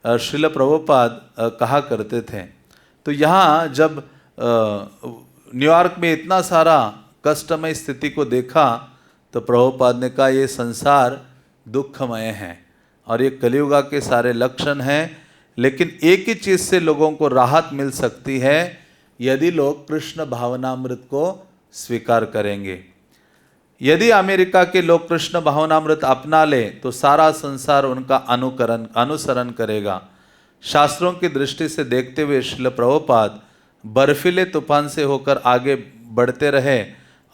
श्रील प्रभुपाद कहा करते थे। तो यहाँ जब न्यूयॉर्क में इतना सारा कष्टमय स्थिति को देखा तो प्रभुपाद ने कहा, ये संसार दुखमय है और ये कलियुगा के सारे लक्षण हैं, लेकिन एक ही चीज़ से लोगों को राहत मिल सकती है, यदि लोग कृष्ण भावनामृत को स्वीकार करेंगे। यदि अमेरिका के लोग कृष्ण भावनामृत अपना ले तो सारा संसार उनका अनुसरण करेगा। शास्त्रों की दृष्टि से देखते हुए श्रील प्रभुपाद बर्फीले तूफान से होकर आगे बढ़ते रहे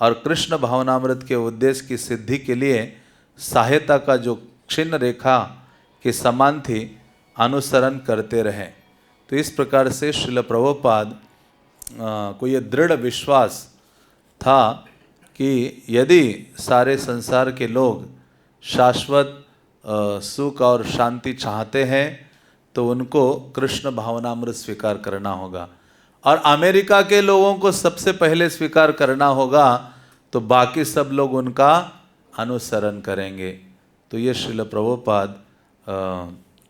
और कृष्ण भावनामृत के उद्देश्य की सिद्धि के लिए सहायता का जो क्षीण रेखा के समान थी अनुसरण करते रहे। तो इस प्रकार से श्रील प्रभुपाद को ये दृढ़ विश्वास था कि यदि सारे संसार के लोग शाश्वत सुख और शांति चाहते हैं तो उनको कृष्ण भावनामृत स्वीकार करना होगा, और अमेरिका के लोगों को सबसे पहले स्वीकार करना होगा, तो बाकी सब लोग उनका अनुसरण करेंगे। तो ये श्रील प्रभुपाद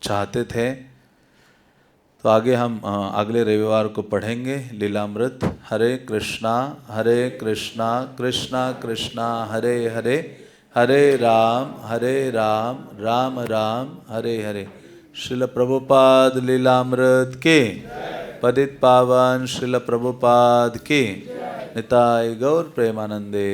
चाहते थे। तो आगे हम अगले रविवार को पढ़ेंगे लीलामृत। हरे कृष्णा कृष्णा कृष्णा हरे हरे, हरे राम राम राम हरे हरे। श्रील प्रभुपाद लीलामृत के, पतित पावन श्रील प्रभुपाद के, निताय गौर प्रेमानंदे।